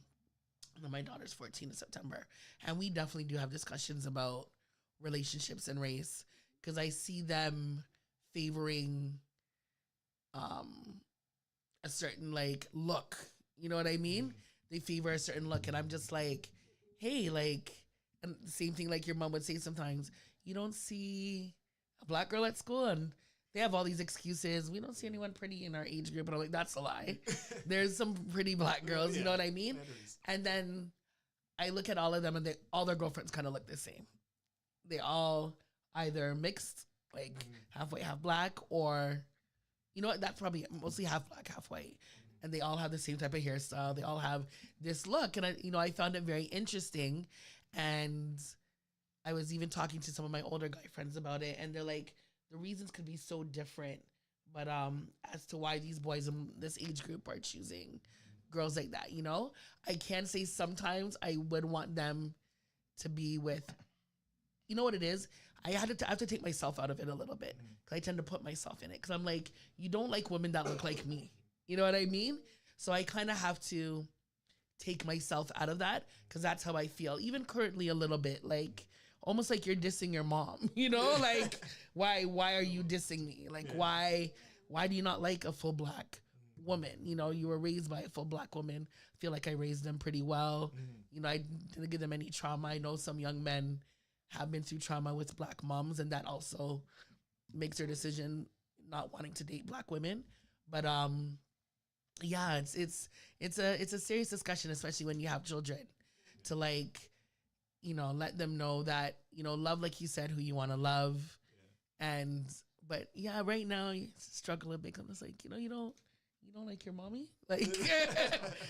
And then my daughter's 14 in September. And we definitely do have discussions about relationships and race because I see them favoring a certain like look. You know what I mean? They favor a certain look. And I'm just like, hey, like, and the same thing like your mom would say sometimes, you don't see a black girl at school and they have all these excuses. We don't see anyone pretty in our age group. And I'm like, that's a lie. There's some pretty black girls, you know what I mean? And then I look at all of them and all their girlfriends kind of look the same. They all either mixed, like half white, half black, or, you know what, that's probably mostly half black, half white. And they all have the same type of hairstyle. They all have this look. And I found it very interesting. And I was even talking to some of my older guy friends about it. And they're like, the reasons could be so different, but as to why these boys in this age group are choosing girls like that, you know? I can say sometimes I would want them to be with, you know what it is? I have to take myself out of it a little bit because I tend to put myself in it because I'm like, you don't like women that look like me. You know what I mean? So I kind of have to take myself out of that because that's how I feel. Even currently a little bit, like, almost like you're dissing your mom, you know? Like, why are you dissing me? Like, why do you not like a full black woman? You know, you were raised by a full black woman. I feel like I raised them pretty well. You know, I didn't give them any trauma. I know some young men have been through trauma with black moms, and that also makes their decision not wanting to date black women. But yeah, it's a serious discussion, especially when you have children, to like, you know, let them know that, you know, love, like you said, who you want to love. But yeah, right now you struggle a bit. I'm just like, you know, you don't like your mommy? Like,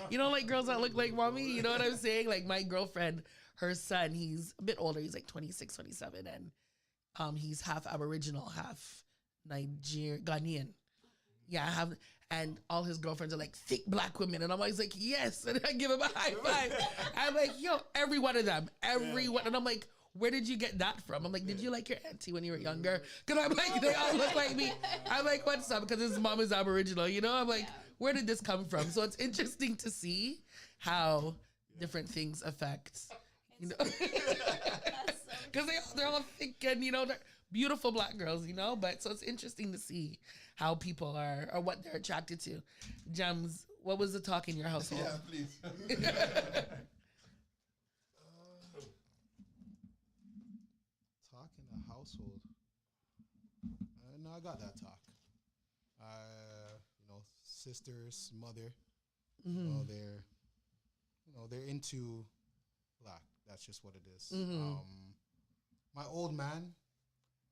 you don't like girls that look like mommy? You know what I'm saying? Like my girlfriend, her son, he's a bit older. He's like 26, 27. And he's half Aboriginal, half Ghanaian. Yeah, and all his girlfriends are like thick black women. And I'm always like, yes. And I give him a high five. I'm like, yo, every one of them. Everyone. And I'm like, where did you get that from? I'm like, did you like your auntie when you were younger? Because I'm like, they all look like me. I'm like, what's up? Because his mom is Aboriginal, you know? I'm like, where did this come from? So it's interesting to see how different things affect, you know? Because they're all thick and, you know, they're beautiful black girls, you know? But so it's interesting to see how people are, or what they're attracted to. Gems, what was the talk in your household? Yeah, please. Talk in the household. No, I got that talk. You know, sisters, mother. You know, they're into black. That's just what it is. My old man,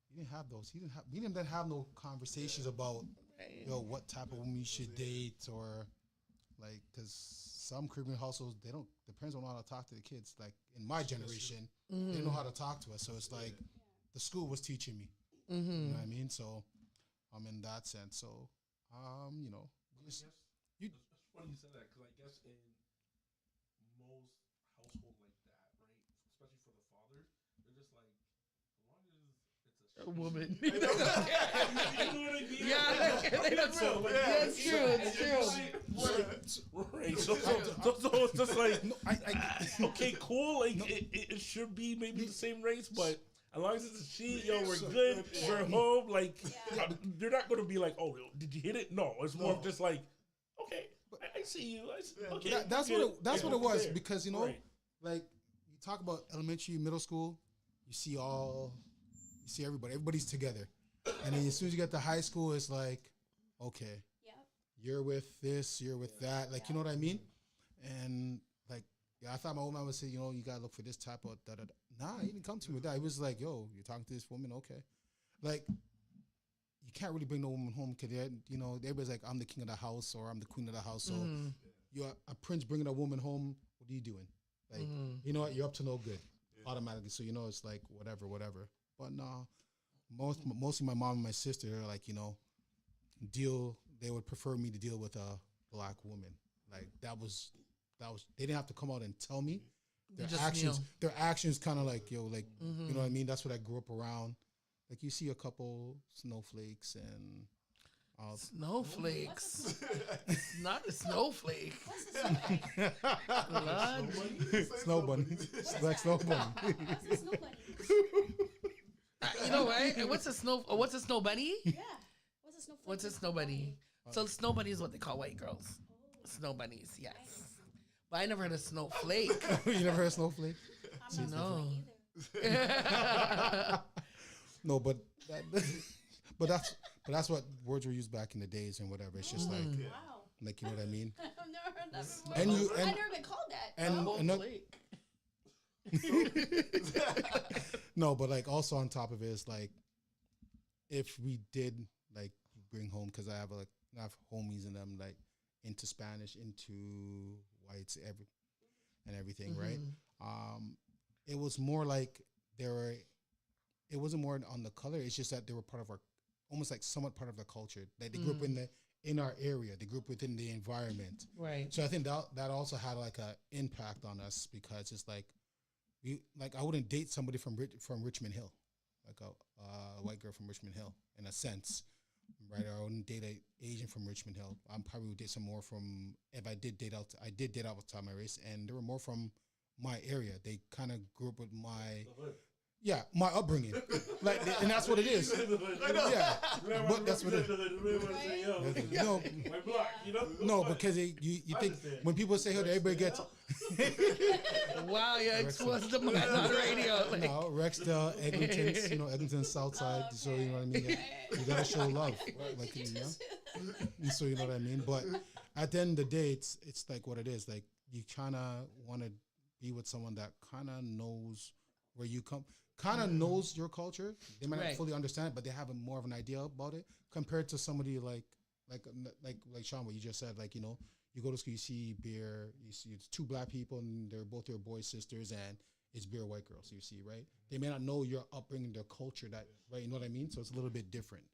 he didn't have those. We didn't have no conversations about, you know, what type of woman you should date, or like, because some Caribbean households, the parents don't know how to talk to the kids. Like in my generation, they didn't know how to talk to us. So it's like the school was teaching me. You know what I mean? So I'm in that sense. So, you know, it's funny you said that, because I guess in most households like that, right, especially for the father, they're just like, as long as it's a woman. You know what I mean? Yeah, that's true. It's true. Right. So it's just like, okay, cool. Like it should be maybe the same race, but as long as it's a she, yo, we're good. We're home. Like they're not going to be like, oh, did you hit it? No, it's more of just like, okay, I see you. Okay, that's what it was, because, you know, like you talk about elementary, middle school, you see everybody. Everybody's together. And then as soon as you get to high school, it's like, okay, you're with this, you're with that. Like, you know what I mean? And like, yeah, I thought my old man would say, you gotta look for this type of da da da. Nah, he didn't come to me with that. He was like, yo, you're talking to this woman, okay. Like, you can't really bring no woman home because everybody's like, I'm the king of the house or I'm the queen of the house. So you're a prince bringing a woman home. What are you doing? Like, you know what? You're up to no good automatically. So it's like whatever. But no, mostly my mom and my sister are like, they would prefer me to deal with a black woman. Like that was they didn't have to come out and tell me. Their actions kind of like, you know what I mean? That's what I grew up around. Like you see a couple snowflakes and snowflakes. Not a snowflake. Snow bunny. Black snow bunny. You know what? What's a snow bunny? Yeah. What's a snowflake? What's a snow bunny? So snow bunny is what they call white girls. Snow bunnies, yes. But I never heard of snowflake. You never heard of snowflake? No. No, but that's what words were used back in the days and whatever. It's just like you know what I mean. I've never heard that before. And I've never been called that. No, but like also on top of it is like if we did like bring home because I have homies and them like into Spanish, into whites, everything, right? It was more like it wasn't more on the color. It's just that they were part of almost like somewhat part of the culture. Like they grew up in our area. They grew up within the environment. Right. So I think that also had like an impact on us because it's like I wouldn't date somebody from Richmond Hill, like a white girl from Richmond Hill in a sense, right? Or I wouldn't date an Asian from Richmond Hill. I probably would date some more from, if I did date out, I did date out with my race, and there were more from my area. They kind of grew up with my upbringing, like, and that's what it is. Yeah, but that's what it is. No, because you think when people say hood, everybody gets. Wow, you exposed the man on radio. Like. No, Rexdale, Eglinton's, Eglinton Southside. So you know what I mean. You gotta show love, like So you know what I mean. But at the end of the day, it's like what it is. Like you kind of want to be with someone that kind of knows where you come. Kind of knows your culture. They might not fully understand it, but they have more of an idea about it compared to somebody like Sean, what you just said. Like, you go to school, you see beer, you see it's two black people and they're both your boys, sisters, and it's beer white girls, you see, right? They may not know your upbringing, their culture, that, right? You know what I mean? So it's a little bit different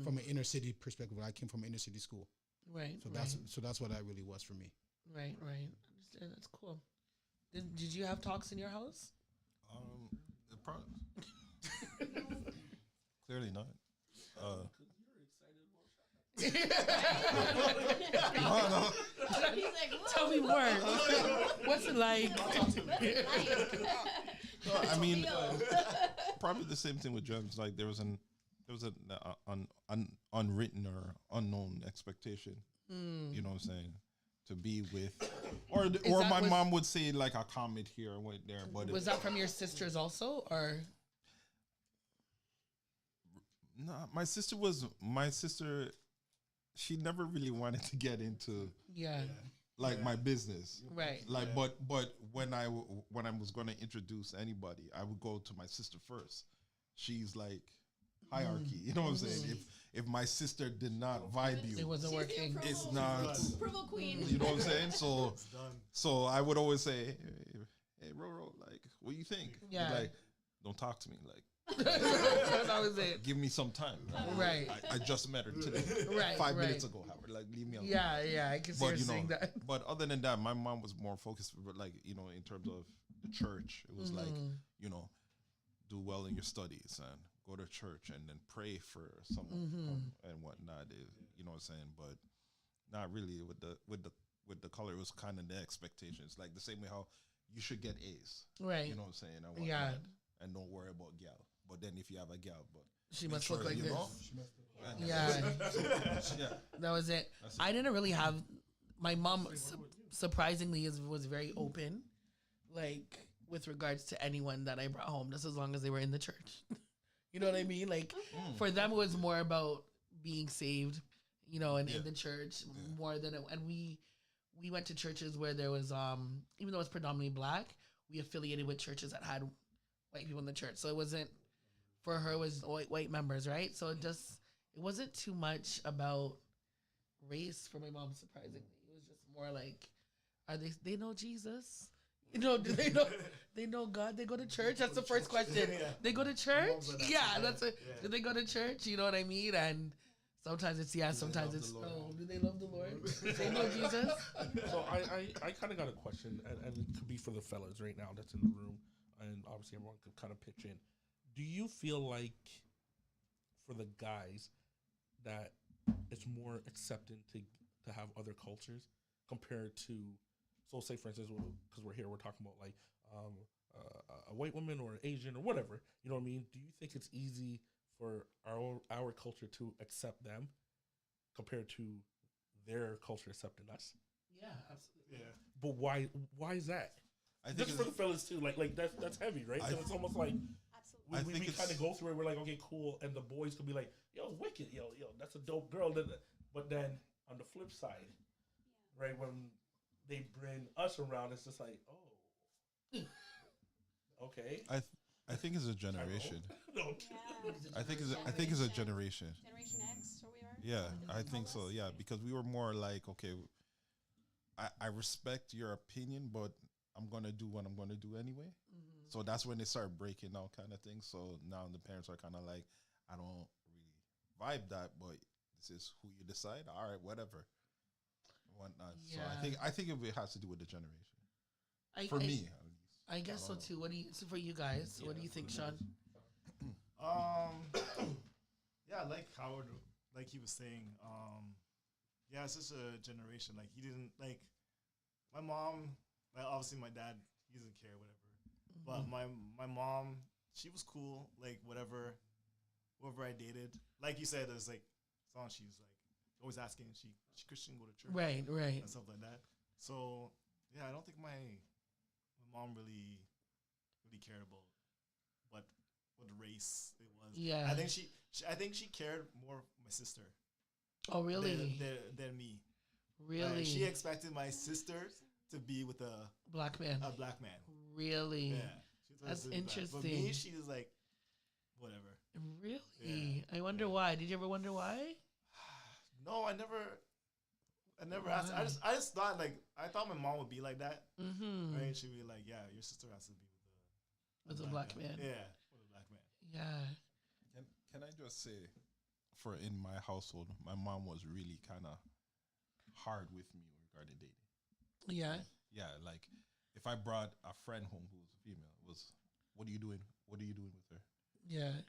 from an inner city perspective. I came from an inner city school. Right. So that's what that really was for me. Right. Understand. That's cool. Did you have talks in your house? Clearly not. No. Tell me more. What's it like? I mean, probably the same thing with drums. Like there was an unwritten or unknown expectation. You know what I'm saying? To be with, or my mom would say like a comment here and went there. But was that from your sisters also, or? No, my sister. She never really wanted to get into my business, right? Like, but when I was going to introduce anybody, I would go to my sister first. She's like hierarchy, you know what I'm saying? If my sister did not vibe you, it wasn't working. It's not approval queen. You know what I'm saying? So I would always say, hey, Roro, like, what do you think? Yeah. Like, don't talk to me, like. That was it. Give me some time. Right. I just met her today. Right. 5 minutes ago, Howard. Like, leave me alone. Yeah. I can see her saying that. But other than that, my mom was more focused, like, in terms of the church. It was like, do well in your studies and go to church and then pray for someone and whatnot. You know what I'm saying? But not really with the color. It was kind of the expectations, like the same way how you should get A's. Right. You know what I'm saying? And whatnot, and don't worry about gal. But then if you have a gal, but she must look like this. Yeah. That was it. I didn't really have. My mom surprisingly was very open, like with regards to anyone that I brought home, just as long as they were in the church. You know what I mean? Like for them, it was more about being saved, and in the church more than and we we went to churches where there was even though it's predominantly black, we affiliated with churches that had white people in the church. So it wasn't for her, it was white members, right? So it wasn't too much about race for my mom, surprisingly. It was just more like, are they know Jesus? You know, do they know God? They go to church? That's the first question. Yeah. They go to church? Yeah, that's it. Yeah. Do they go to church? You know what I mean? And sometimes it's yes, sometimes it's no. Do they love the Lord? Do they know Jesus? So I kind of got a question, and it could be for the fellas right now that's in the room, and obviously everyone could kind of pitch in. Do you feel like for the guys that it's more accepting to have other cultures compared to, so say for instance, because we're here, we're talking about like a white woman or an Asian or whatever, you know what I mean? Do you think it's easy for our culture to accept them compared to their culture accepting us? Yeah, absolutely. Yeah. But why is that? I think just for the fellas too, like that's heavy, right? It's almost like we kind of go through it. We're like, okay, cool, and the boys could be like, yo, wicked, yo, that's a dope girl. But then on the flip side, right, when they bring us around, it's just like, oh, okay. I think it's a generation. No. I think it's a generation. Generation X, so we are. Yeah, I think so. Yeah, because we were more like, okay, I respect your opinion, but I'm gonna do what I'm gonna do anyway. Mm-hmm. So that's when they start breaking out, kind of thing. So now the parents are kind of like, I don't really vibe that, but this is who you decide. All right, whatever, whatnot. Yeah. So I think it has to do with the generation. For me, at least. I guess so too. So for you guys, what do you think, Sean? Yeah, like Howard, like he was saying, yeah, it's just a generation. Like he didn't like my mom. Like obviously my dad, he doesn't care, whatever. Mm-hmm. But my mom, she was cool. Like whoever I dated, like you said, there's like song. She was like always asking, she Christian, go to church, right, and stuff like that. So yeah, I don't think my mom really cared about what race it was. Yeah, I think she cared more for my sister. Oh really? Than me. Really? She expected my sisters to be with a black man. Really? Yeah. That's interesting. But me, she was like, whatever. Really? Yeah. I wonder why. Did you ever wonder why? No, I never asked. I just thought I thought my mom would be like that. Mm-hmm. Right? She'd be like, yeah, your sister has to be with a black man. Yeah, with a black man. Yeah. Can I just say, for in my household, my mom was really kind of hard with me regarding dating. Yeah. Yeah, like if I brought a friend home who was a female, it was, what are you doing? What are you doing with her? Yeah.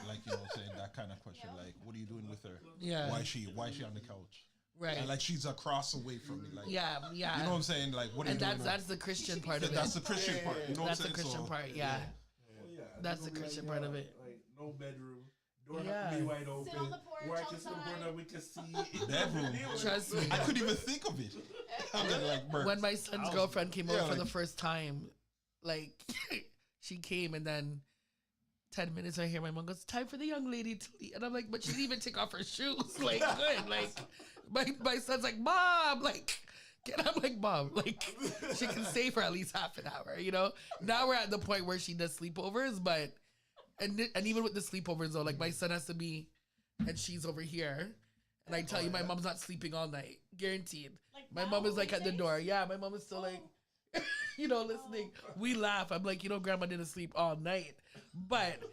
Like, you know what I'm saying? That kind of question. Like, what are you doing with her? Yeah. Why is she on the couch? Right. And like she's across away from me. Like, yeah. You know what I'm saying? Like, what are you doing? That's the Christian part of it. That's the Christian part. You know that's what I'm the Christian part, yeah. That's the Christian part of it. Like no bedroom. Door have to be wide open. Sit on the porch where I can sit where we can see bedroom. Trust me. I couldn't even think of it. When my son's girlfriend came over for the first time, like she came and then 10 minutes I hear my mom goes, time for the young lady to leave. And I'm like, but she didn't even take off her shoes. Like, good. Like my son's like, Mom, like, I'm like, Mom, like, she can stay for at least half an hour, you know? Now we're at the point where she does sleepovers, but and even with the sleepovers though, like my son has to be, and she's over here, and I tell you, my mom's not sleeping all night, guaranteed. Like my mom is like at the door. Yeah, my mom is still like, you know, listening. We laugh. I'm like, you know, Grandma didn't sleep all night, but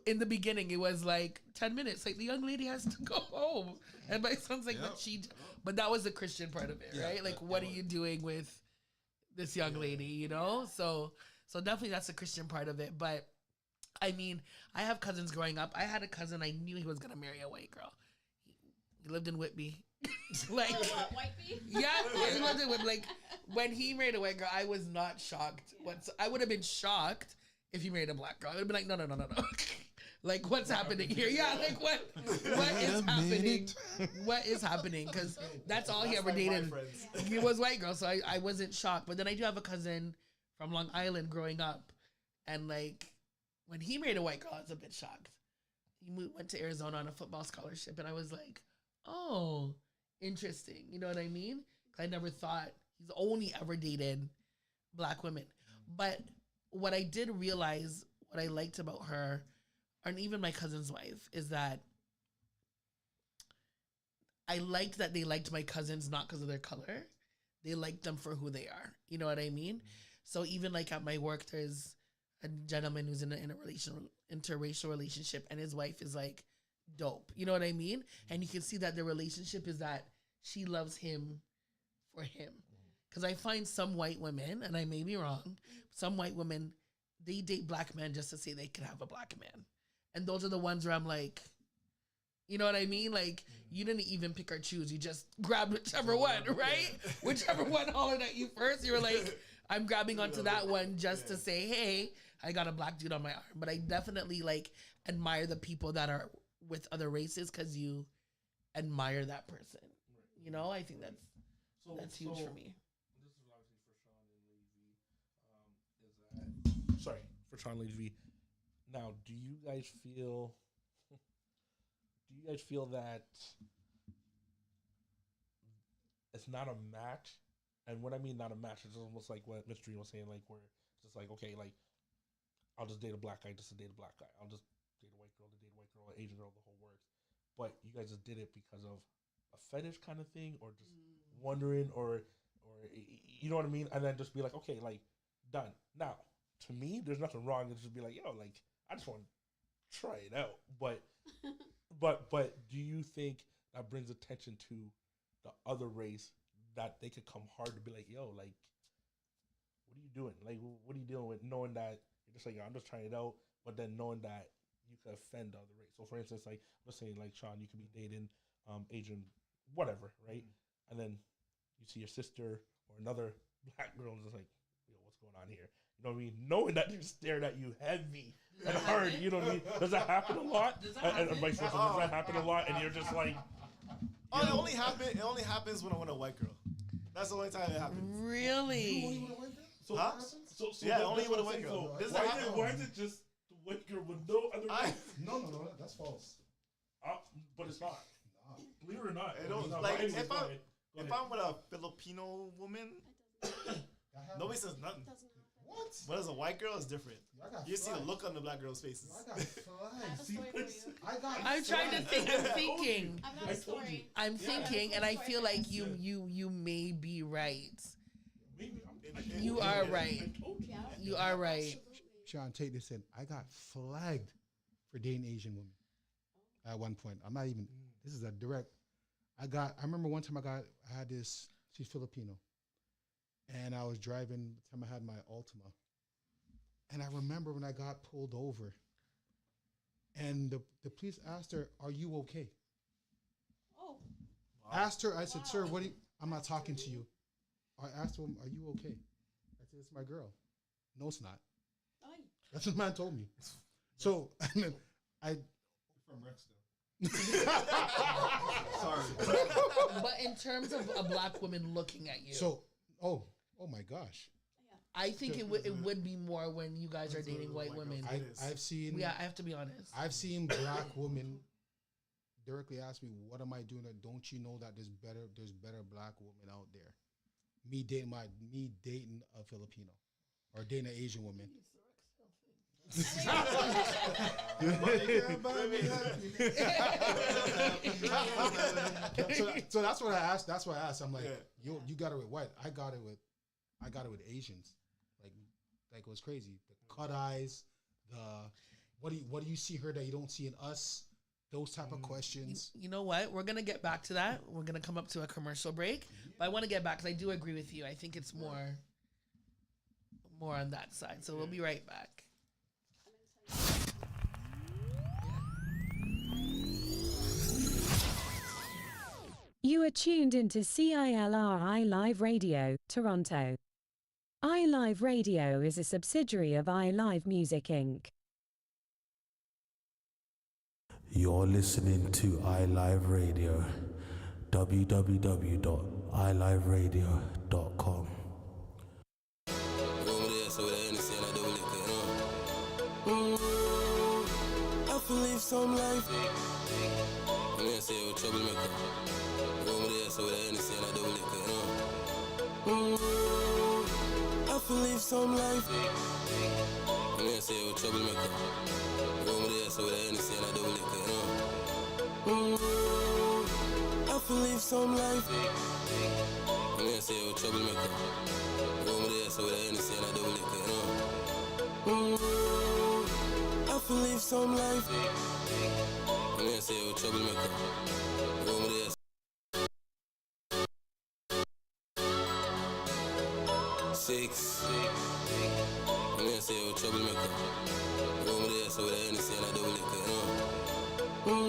in the beginning it was like 10 minutes. Like the young lady has to go home, and my son's like, but that was the Christian part of it, right? Like, what are you doing with this young lady? You know, so definitely that's the Christian part of it, but. I mean, I have cousins growing up. I had a cousin, I knew he was going to marry a white girl. He lived in Whitby. Like, Whitby? Yeah, he lived in Whitby. Like, when he married a white girl, I was not shocked. I would have been shocked if he married a black girl. I would have been like, no. Like, what's happening here? Yeah, like, what is happening? What is happening? Because that's all he ever dated. He was white girl, so I wasn't shocked. But then I do have a cousin from Long Island growing up, and, like, when he married a white girl, I was a bit shocked. He went to Arizona on a football scholarship, and I was like, oh, interesting. You know what I mean? I never thought he's only ever dated black women. But what I did realize, what I liked about her, and even my cousin's wife, is that I liked that they liked my cousins not because of their color. They liked them for who they are. You know what I mean? So even like at my work, there's a gentleman who's in a interracial relationship, and his wife is like dope. You know what I mean? And you can see that the relationship is that she loves him for him. Because I find some white women, and I may be wrong, some white women, they date black men just to say they can have a black man. And those are the ones where I'm like, you know what I mean? Like, you didn't even pick or choose. You just grabbed whichever one, right? Whichever one hollered at you first. You were like, I'm grabbing onto that one just to say, hey, I got a black dude on my arm. But I definitely, like, admire the people that are with other races because you admire that person. You know, I think that's huge for me. This is obviously for Sean and Levy. For Sean Levy. Now, do you guys feel that it's not a match? And what I mean not a match, it's almost like what Mr. Dream was saying, like where it's just like, okay, like I'll just date a black guy just to date a black guy. I'll just date a white girl to date a white girl, an Asian girl, the whole works. But you guys just did it because of a fetish kind of thing, or just wondering, or you know what I mean? And then just be like, okay, like done. Now, to me, there's nothing wrong. It's just be like, yo, like I just want to try it out. But do you think that brings attention to the other race, that they could come hard to be like, yo, like, what are you doing? Like, what are you dealing with? Knowing that you're just like, yo, I'm just trying it out, but then knowing that you could offend the other race. So, for instance, like, let's say, like, Sean, you could be dating Asian, whatever, right? And then you see your sister or another black girl and it's like, yo, what's going on here? You know what I mean? Knowing that they're staring at you heavy and hard, you know what I mean? Does that happen a lot? And vice versa, does that happen a lot? And you're just like... It only happens when I want a white girl. That's the only time it happens. Really? So, huh? So yeah, only with a white girl. Why is it just the white girl with no other race? No, that's false. But it's not. No. Believe it or not. It don't, like, if I'm with a Filipino woman, nobody says nothing. What? But as a white girl, it's different. You see the look on the black girls' faces. I'm trying to think. I'm thinking, and I feel like you may be right. You are right. You are right. Sean, take this in. I got flagged for dating Asian women at one point. I'm not even. This is a direct. I remember one time I had this. She's Filipino. And I was driving the time I had my Altima. And I remember when I got pulled over. And the police asked her, "Are you okay?" Oh. Wow. Asked her, I said, "Sir, what? I'm not talking to you." I asked him, "Are you okay?" I said, "It's my girl." "No, it's not." Aye. That's what the man told me. So I from Rexdale. Sorry. But in terms of a black woman looking at you. So, oh my gosh. I think it would be more when you guys are dating white women. I've seen. Yeah, I have to be honest. I've seen black women directly ask me, "What am I doing? Don't you know that there's better black women out there?" Me dating a Filipino or dating an Asian woman. So that's what I asked. That's what I asked. I'm like, you got it with what? I got it with Asians. Like it was crazy. The cut eyes, what do you see her that you don't see in us? Those type of questions. You know what? We're gonna get back to that. We're gonna come up to a commercial break, but I want to get back because I do agree with you. I think it's more on that side. So we'll be right back. You are tuned into CILR iLive Radio, Toronto. iLive Radio is a subsidiary of iLive Music Inc. You're listening to iLive Radio, www.iliveradio.com. I feel live some life. I'm gonna say with troublemaker. Over there, so with the NC and I do liquor, you know. I feel live some life. I'm gonna say you're a troublemaker. Over there, so with the NC and I double liquor, you know. I feel live some life. I'm gonna say you're a troublemaker. Over there, so with the NC and I double liquor, you know. I feel live some life. I'm gonna say you're a troublemaker. Over there. 6. I'm gonna say you're a troublemaker. Over there, so with the NC and I double liquor, you know.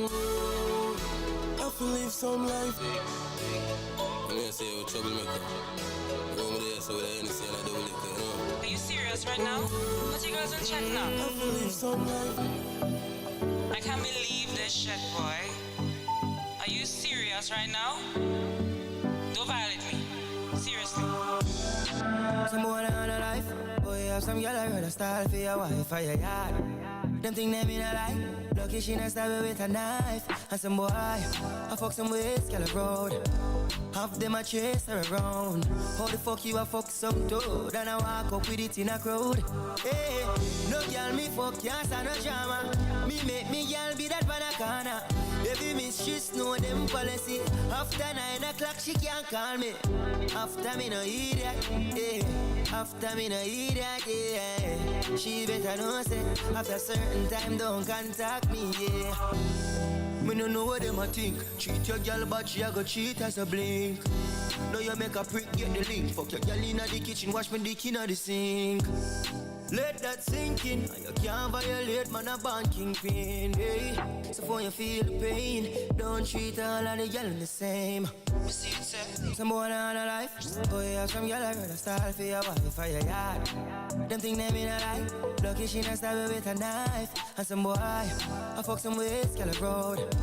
I feel live some life. I'm gonna say you're a troublemaker. Over there, so with the NC and I double liquor, you know. Are you serious right now? What you guys on chat now? I feel live some life. I can't believe this shit, boy. Are you serious right now? Don't violate me. Seriously. Some boy on a life. Boy, have some girl I got a style for your wife or your yard. Them think them in a lie. Lucky she not stab with a knife. And some boy, I fuck some with girl road. Half them a chase her around. How the fuck you a fuck some dude? And I walk up with it in a crowd. Hey, no girl me fuck, can't stand no drama. Me make me girl be that banana. Every mistress know them policy. After 9 o'clock she can't call me. After me no eat that, yeah. After me no eat that, yeah. She better know say after certain time don't contact me, yeah. Me no know what them a think. Treat your girl but she a go cheat as a blink. Now you make a prick get the link. Fuck your girl inna the kitchen, wash me dick inna the sink. Let that sink in. You can't violate man a born kingpin, hey. So for you feel the pain, don't treat all of the girl the same. Some boy on a life. Boy have some girl I rather style for your wife or your yard. Them think them in a lie. Lucky she not stab with a knife. And some boy I fuck some with girl road.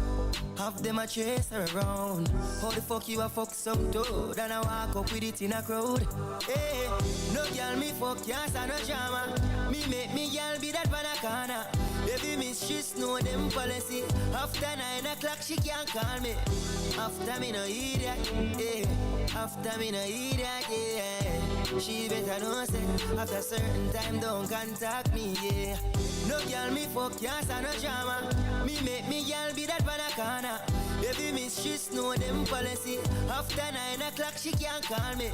Half them a chase her around. How the fuck you a fuck some dude? And I walk up with it in a crowd. Hey, no girl me fuck, can't stand no drama. Me make me girl be that banana. Every mistress know them policy. After 9 o'clock she can't call me. After me no eat that, yeah. After me no eat that, yeah. She better know say after certain time don't contact me, yeah. No girl me fuck, can't stand no drama. Me make me girl be that banana. Every mistress know them policy. After 9 o'clock she can't call me.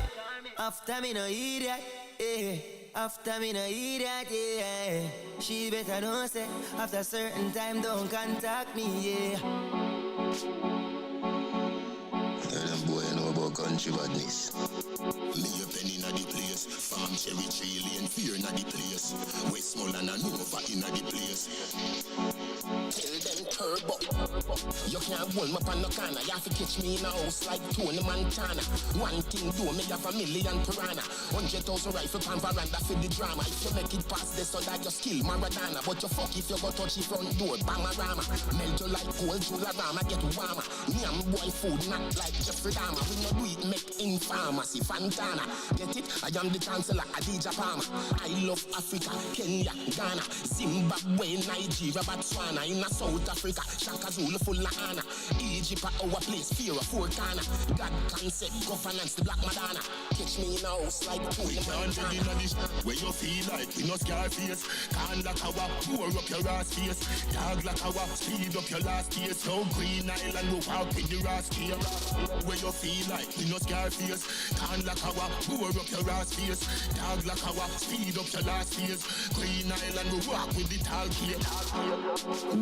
After me no eat that, yeah. After me no eat that, yeah. She better know say after certain time don't contact me, yeah. Tell them boy I know about country badness. Me a pen inna the place. Farm cherry tree lane fear inna the place. Westmoreland and Nova inna the place. Tell them turbo. You can't hold me up on no corner. You have to catch me in a house like Tony Montana. One thing do me have a million piranha. 100,000 rifle pan veranda for the drama. If you make it past this so that you skill Maradona. But you fuck if you go touch the front door, Bamarama. Melt you like cold Jularama, get warmer. Me and my boy food not like Jeffrey Dahmer. We no do it make in pharmacy, Fantana. Get it? I am the chancellor, Adidja Palmer. I love Africa, Kenya, Ghana, Zimbabwe, Nigeria, Botswana. In South Africa, Shaka Zulu full of honor. Egypt at our place, fear of four corner. God concept, governance, the Black Madonna. Catch me in a house like Tony Montana. Where you feel like we no scar face. Can't like our pour up your ass face. Dog like our speed up your last case. So Green Island we walk with the ass here. Where you feel like we no scar face. Can't like our pour up your ass face. Dog like our speed up your last face. Green Island we walk with the tall here.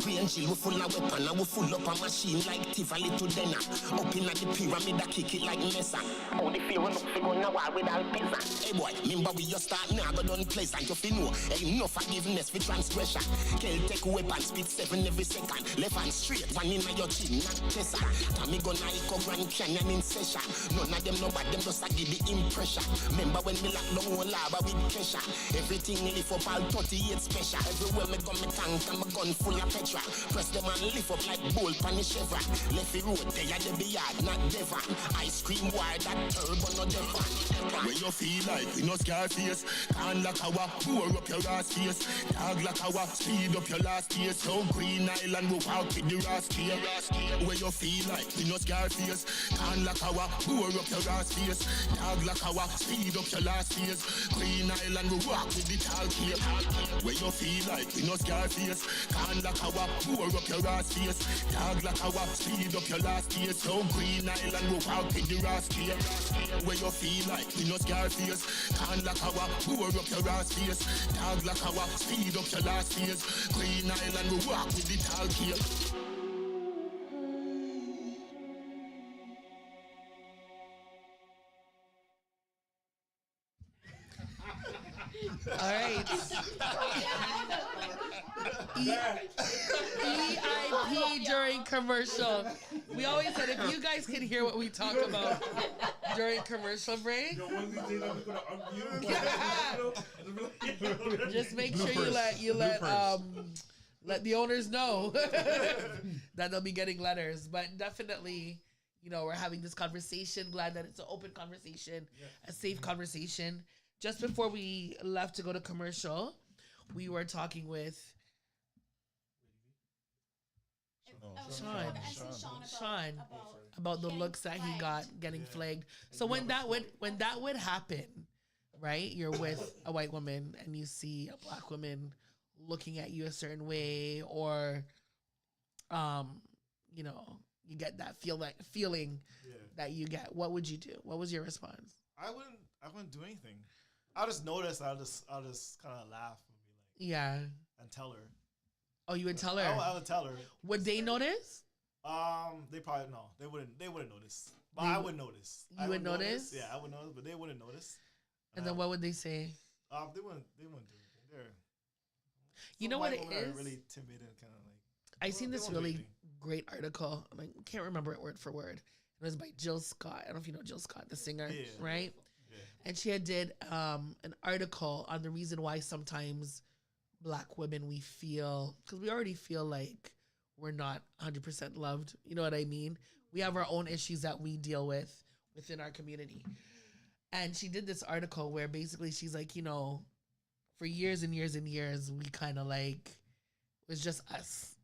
Green Jill we full of weapon and we full up a machine like Tivoli to Denner. Up in the pyramid I kick it like Mesa. Oh the fear enough to go in a war with all pizza. Hey boy, remember we just start now go done place and you feel know. Ain't no forgiveness for transgression. Kill take weapon, speed 7 every second. Left hand straight, one in your chin, not Tessa. Tommy gun Ico Grand Canyon in session. None of them know what them just a give the impression. Remember when me lock long one lava with pressure. Everything lift up all 38 special. Everywhere me go me tank and my gun full of petrol. Press them and lift up like boat roll pan the chevron. Left the road, they are the yard, not Devon. Ice cream wire, that turbo, not Devon. When you feel like we no scar face, can like our pour up your ass face. Dog like our speed up your last year. So Green Island will walk with the rascal. When you feel like we no scar face, can like our pour up your ass face. Dog like our speed up your last years. Green Island will walk with the tall cape. When you feel like we no scar face, can like our pour up your ass face. Dog like our speed up your last years. So Green Island will walk with the rascal. When you feel like we no scar face, can like our pour up your ass face. Dog like our speed up your last years. Green Island will walk with the tall cape. All right. EIP during commercial. We always said if you guys can hear what we talk about during commercial break, just make sure you let the owners know that they'll be getting letters. But definitely, we're having this conversation. Glad that it's an open conversation, a safe conversation. Just before we left to go to commercial, we were talking with Sean about the looks that he got getting flagged. So when that would happen, right? You're with a white woman and you see a black woman looking at you a certain way, or you get that feeling that you get. What would you do? What was your response? I wouldn't do anything. I'll just notice. I'll just kind of laugh and be like, and tell her. Oh, you would tell her. I would tell her. Would they notice? They probably no. They wouldn't notice. But I would notice. You would notice? Yeah, I would notice, but they wouldn't notice. And then what would they say? They wouldn't do anything. You know what it is? Really timid and kind of like. I seen this really great article. I can't remember it word for word. It was by Jill Scott. I don't know if you know Jill Scott, the singer, right? Yeah. And she did an article on the reason why sometimes Black women because we already feel like we're not 100% loved. You know what I mean? We have our own issues that we deal with within our community. And she did this article where basically she's like, for years and years and years, we kind of like, it was just us.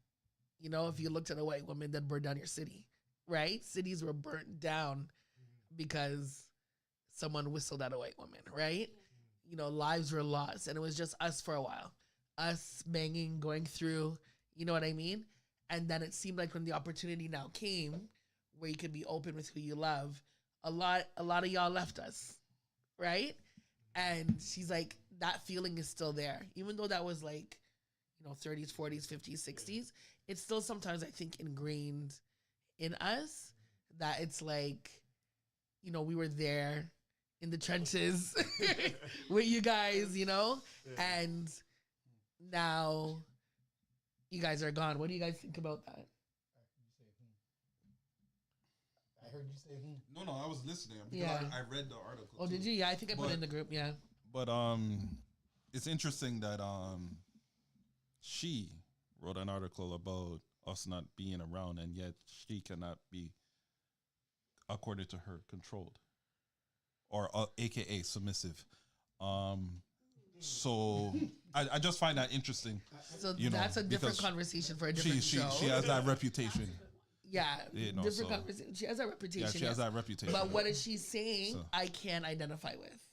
If you looked at a white woman that burned down your city, right? Cities were burnt down because someone whistled at a white woman, right? Lives were lost, and it was just us for a while. Us banging, going through, you know what I mean? And then it seemed like when the opportunity now came where you could be open with who you love, a lot of y'all left us, right? And she's like, that feeling is still there. Even though that was like, 30s, 40s, 50s, 60s, it's still sometimes, I think, ingrained in us that it's like, we were there in the trenches with you guys, and now you guys are gone. What do you guys think about that? I heard you say No, I was listening because I read the article. Oh, did you? Yeah, I think I put it in the group. Yeah. But it's interesting that she wrote an article about us not being around, and yet she cannot be, according to her, controlled, or AKA submissive. So I just find that interesting. So that's a different conversation for a different show. She has that reputation. Yeah, different conversation. She has that reputation. Yeah, she has that reputation. But what is she saying? I can't identify with.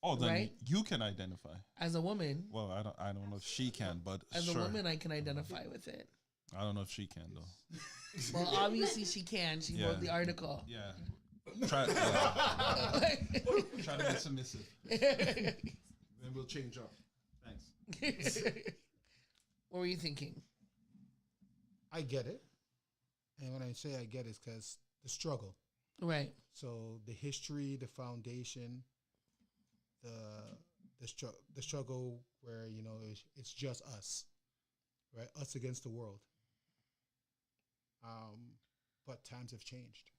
Oh, then you can identify as a woman. Well, I don't know if she can, but as a woman, I can identify with it. I don't know if she can though. Well, obviously she can. She wrote the article. Yeah. Try to be submissive. Then we'll change up. Thanks. What were you thinking? I get it. And when I say I get it, it's because the struggle. Right. So the history, the foundation, the struggle where, it's just us, right? Us against the world. But times have changed.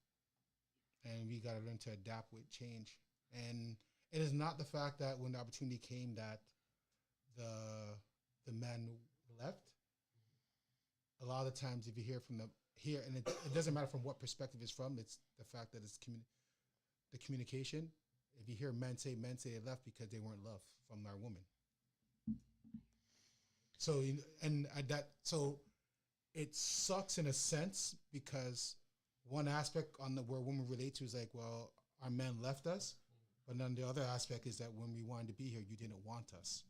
And we got to learn to adapt with change. And it is not the fact that when the opportunity came that the man left. a lot of the times if you hear from and it doesn't matter from what perspective it's from, it's the fact that it's the communication. If you hear men say they left because they weren't loved from our woman. So so it sucks in a sense because one aspect on where women relate to is like, well, our men left us, but then the other aspect is that when we wanted to be here, you didn't want us.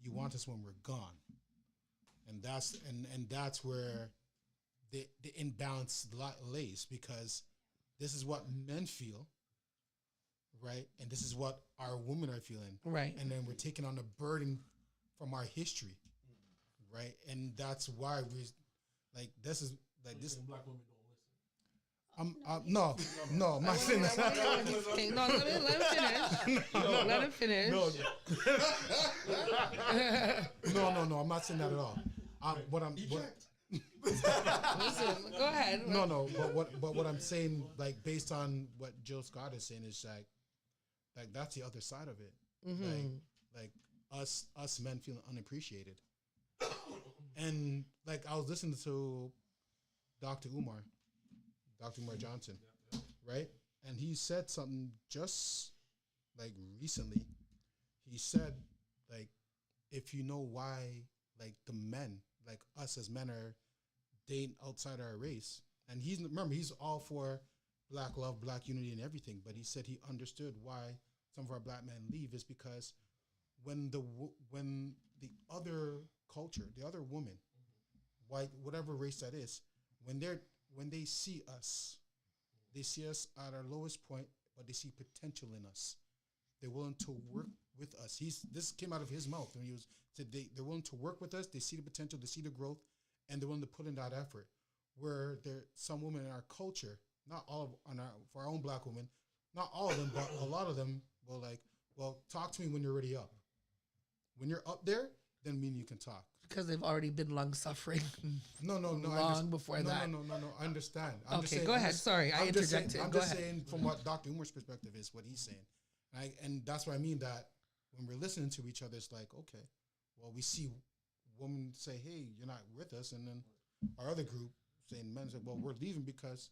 You want us when we're gone, and that's where the imbalance lays, because this is what men feel, right, and this is what our women are feeling, right, and then we're taking on a burden from our history, right, and that's why we like this is like this. Black women don't listen. No, I'm not saying that. No, let him finish. No, I'm not saying that at all. Listen, go ahead. No, but what I'm saying, like based on what Jill Scott is saying, is like that's the other side of it. Mm-hmm. Like us men feeling unappreciated, and like I was listening to Dr. Umar Johnson, right? And he said something just like recently. He said, like, if you know why, like the men, like us as men, are dating outside our race, and he's all for black love, black unity, and everything. But he said he understood why some of our black men leave is because when the other culture, the other woman, white, whatever race that is, when they see us at our lowest point, but they see potential in us. They're willing to work with us. This came out of his mouth when he said they're willing to work with us. They see the potential, they see the growth, and they're willing to put in that effort. Where there some women in our culture, not all of for our own black women, not all of them, but a lot of them will like, well, talk to me when you're already up. When you're up there, then mean you can talk. Because they've already been long suffering. No. Long before that. No. I understand. Go ahead. Sorry, I interjected. I'm just saying from what Dr. Umar's perspective is what he's saying. And that's what I mean, that when we're listening to each other, it's like, okay, well, we see women say, hey, you're not with us. And then our other group saying, men say, well, we're leaving because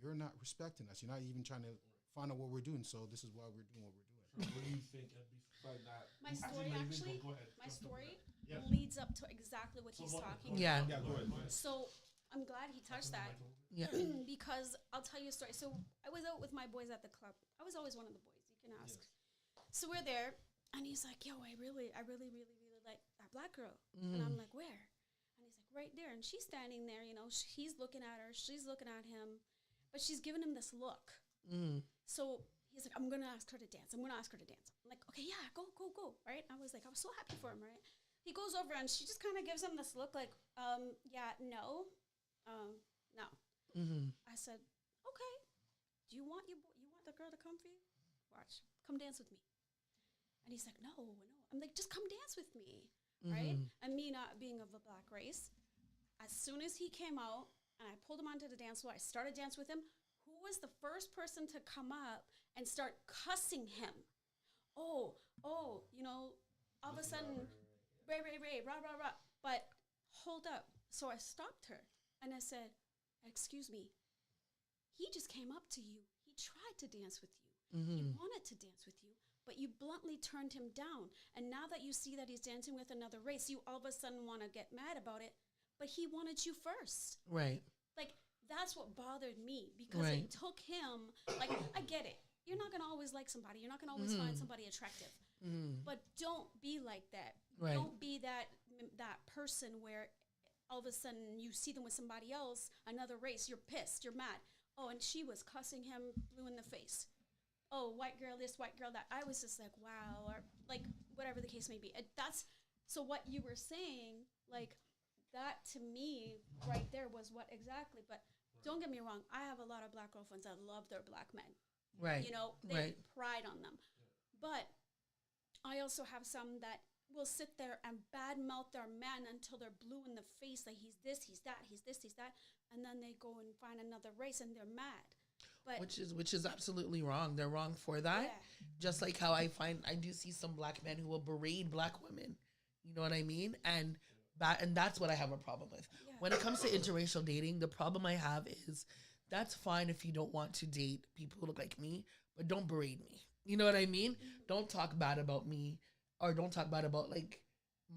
you're not respecting us. You're not even trying to find out what we're doing. So this is why we're doing what we're doing. What do you think? That my story actually, my story leads up to exactly what he's talking about. Yeah. Go ahead. So I'm glad he touched that. Yeah. Because I'll tell you a story. So I was out with my boys at the club. I was always one of the boys. You can ask. Yes. So we're there, and he's like, "Yo, I really like that black girl." Mm-hmm. And I'm like, "Where?" And he's like, "Right there." And she's standing there. You know, he's looking at her. She's looking at him, but she's giving him this look. Mm. So he's like, "I'm gonna ask her to dance. I'm like, "Okay, yeah, go." Right? I was so happy for him. Right? He goes over, and she just kind of gives him this look, like, yeah, no. No. Mm-hmm. I said, okay. Do you want the girl to come for you? Watch. Come dance with me. And he's like, no. I'm like, just come dance with me, right? And me not being of the black race, as soon as he came out and I pulled him onto the dance floor, I started dance with him. Who was the first person to come up and start cussing him? Oh, you know, all of a sudden, Ray, rah, rah, rah. But hold up. So I stopped her and I said, excuse me, he just came up to you. He tried to dance with you. Mm-hmm. He wanted to dance with you, but you bluntly turned him down. And now that you see that he's dancing with another race, you all of a sudden want to get mad about it, but he wanted you first. Right. Like, that's what bothered me, because it took him, like, I get it. You're not going to always like somebody. You're not going to always find somebody attractive. But don't be like that. Right. Don't be that person where all of a sudden you see them with somebody else, another race, you're pissed, you're mad. Oh, and she was cussing him blue in the face. Oh, white girl this, white girl that. I was just like, wow, or like whatever the case may be. So what you were saying, like, that to me right there was what exactly. But don't get me wrong, I have a lot of black girlfriends that love their black men. Right. You know, they pride on them. But I also have some that will sit there and badmouth their man until they're blue in the face, like he's this, he's that, he's this, he's that, and then they go and find another race and they're mad. But which is absolutely wrong. They're wrong for that. Yeah. Just like how I do see some black men who will berate black women. You know what I mean? And And that's what I have a problem with. Yeah. When it comes to interracial dating, the problem I have is that's fine if you don't want to date people who look like me, but don't berate me. You know what I mean? Mm-hmm. Don't talk bad about me, or don't talk bad about like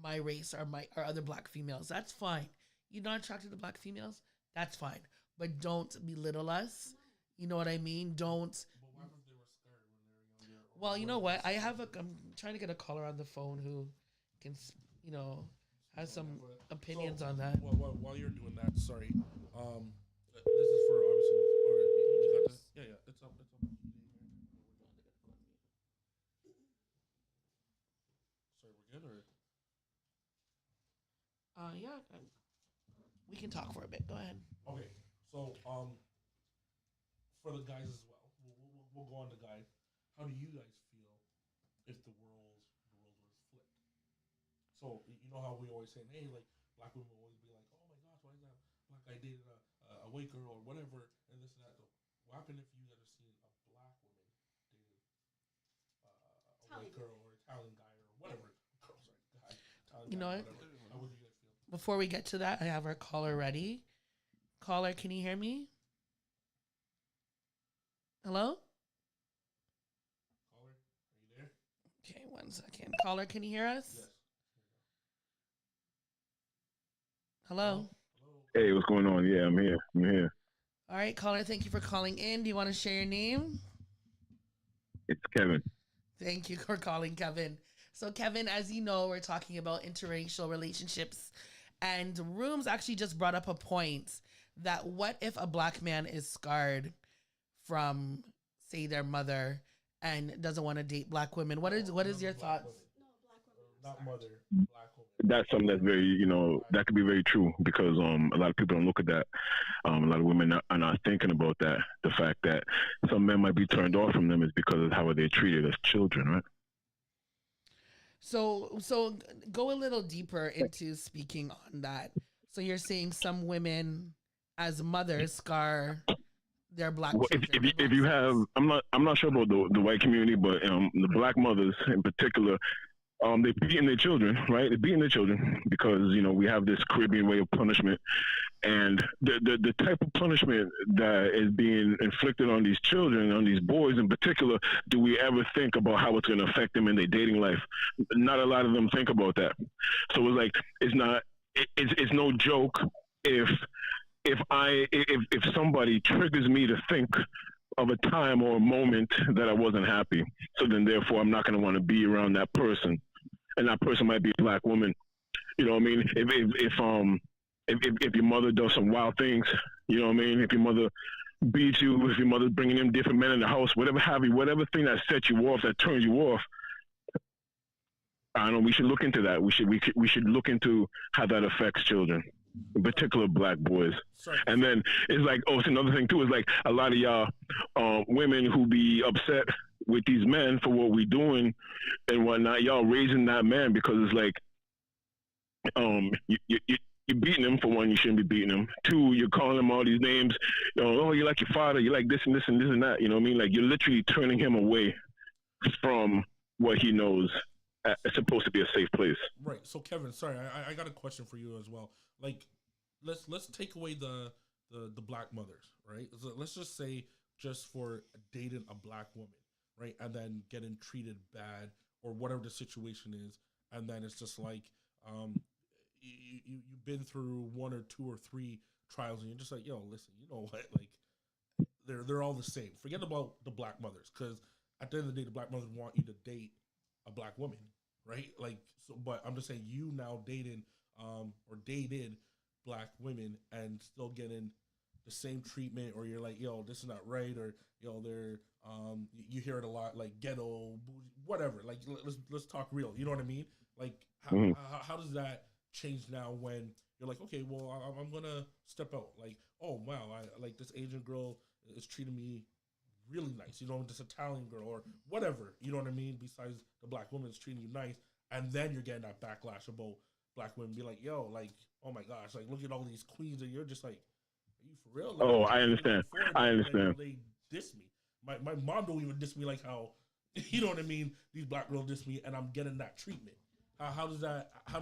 my race or other black females. That's fine. You're not attracted to black females? That's fine. But don't belittle us. You know what I mean? Don't. Well, you know what? I'm trying to get a caller on the phone who can, has some opinions on that. While you're doing that, sorry. This is for obviously. We got this. Yeah, it's up. Sorry, we're good, or? Yeah, we can talk for a bit. Go ahead. Okay, so for the guys as well, we'll go on the guys. How do you guys feel if the world was flipped? So you know how we always say, hey, like black women always be like, oh my gosh, why is that black guy dating a white girl or whatever, and this and that. So what happened if you ever seen a black woman dating a white girl or Italian guy or whatever? Guy, Italian you know guy, what? How would you guys feel? Before we get to that, I have our caller ready. Caller, can you hear me? Hello? Caller, are you there? Okay, 1 second. Caller, can you hear us? Yes. Hello? Hey, what's going on? Yeah, I'm here. All right, caller, thank you for calling in. Do you want to share your name? It's Kevin. Thank you for calling, Kevin. So, Kevin, as you know, we're talking about interracial relationships, and Rooms actually just brought up a point that what if a black man is scarred from, say, their mother and doesn't want to date black women? What is your thoughts? Not mother, black woman. That's something that's very, that could be very true because a lot of people don't look at that. A lot of women are not thinking about that. The fact that some men might be turned off from them is because of how they're treated as children, right? So go a little deeper into speaking on that. So you're saying some women, as mothers, scar their black children. If you have, I'm not sure about the white community, but the black mothers in particular. They're beating their children, right? They're beating their children because, we have this Caribbean way of punishment. And the type of punishment that is being inflicted on these children, on these boys in particular, do we ever think about how it's going to affect them in their dating life? Not a lot of them think about that. So it's like, it's no joke if somebody triggers me to think of a time or a moment that I wasn't happy. So then therefore I'm not going to want to be around that person. And that person might be a black woman. You know what I mean? If your mother does some wild things, you know what I mean? If your mother beats you, if your mother's bringing in different men in the house, whatever thing that sets you off, that turns you off, I don't know, we should look into that. We should look into how that affects children, in particular black boys. Sorry. And then it's like, it's another thing too, is like a lot of y'all women who be upset with these men for what we doing and whatnot, y'all raising that man because it's like you're beating him. For one, you shouldn't be beating him. Two, you're calling him all these names. You like your father, you like this and this and this and that. You know what I mean? Like you're literally turning him away from what he knows it's supposed to be a safe place. Right. So Kevin, sorry, I got a question for you as well. Like, let's take away the black mothers, right? So let's just say just for dating a black woman, right, and then getting treated bad or whatever the situation is, and then it's just like you've been through 1 or 2 or 3 trials, and you're just like, yo, listen, you know what, like they're all the same. Forget about the black mothers, because at the end of the day, the black mothers want you to date a black woman, right? Like, so, but I'm just saying, you now dating or dated black women and still getting the same treatment, or you're like, yo, this is not right, or yo, they're you hear it a lot, like ghetto, whatever. Like, let's talk real. You know what I mean? Like, how does that change now when you're like, okay, well, I'm gonna step out. Like, oh wow, I like this Asian girl is treating me really nice. You know, this Italian girl or whatever. You know what I mean? Besides the black woman is treating you nice, and then you're getting that backlash about black women be like, yo, like, oh my gosh, like look at all these queens, and you're just like, are you for real? Like, I understand. I understand. They diss me. My mom don't even diss me like how, you know what I mean? These black girls diss me, and I'm getting that treatment. How does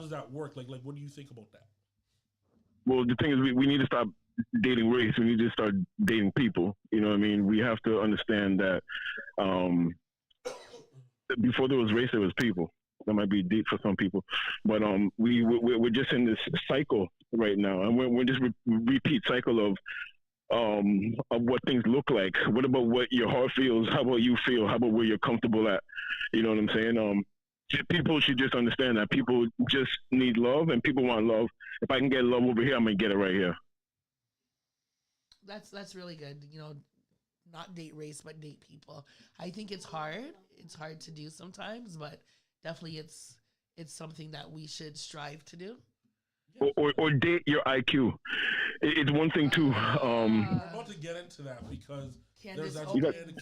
that work? Like what do you think about that? Well, the thing is, we need to stop dating race. We need to start dating people. You know what I mean? We have to understand that before there was race, there was people. That might be deep for some people, but we're just in this cycle right now, and we're just repeat cycle of what things look like. What about what your heart feels? How about you feel? How about where you're comfortable at? You know what I'm saying? People should just understand that people just need love, and people want love. If I can get love over here, I'm gonna get it right here. That's really good. You know, not date race, but date people. I think it's hard. It's hard to do sometimes, but definitely it's something that we should strive to do. Or date your IQ. It's one thing too. We're about to get into that because Candace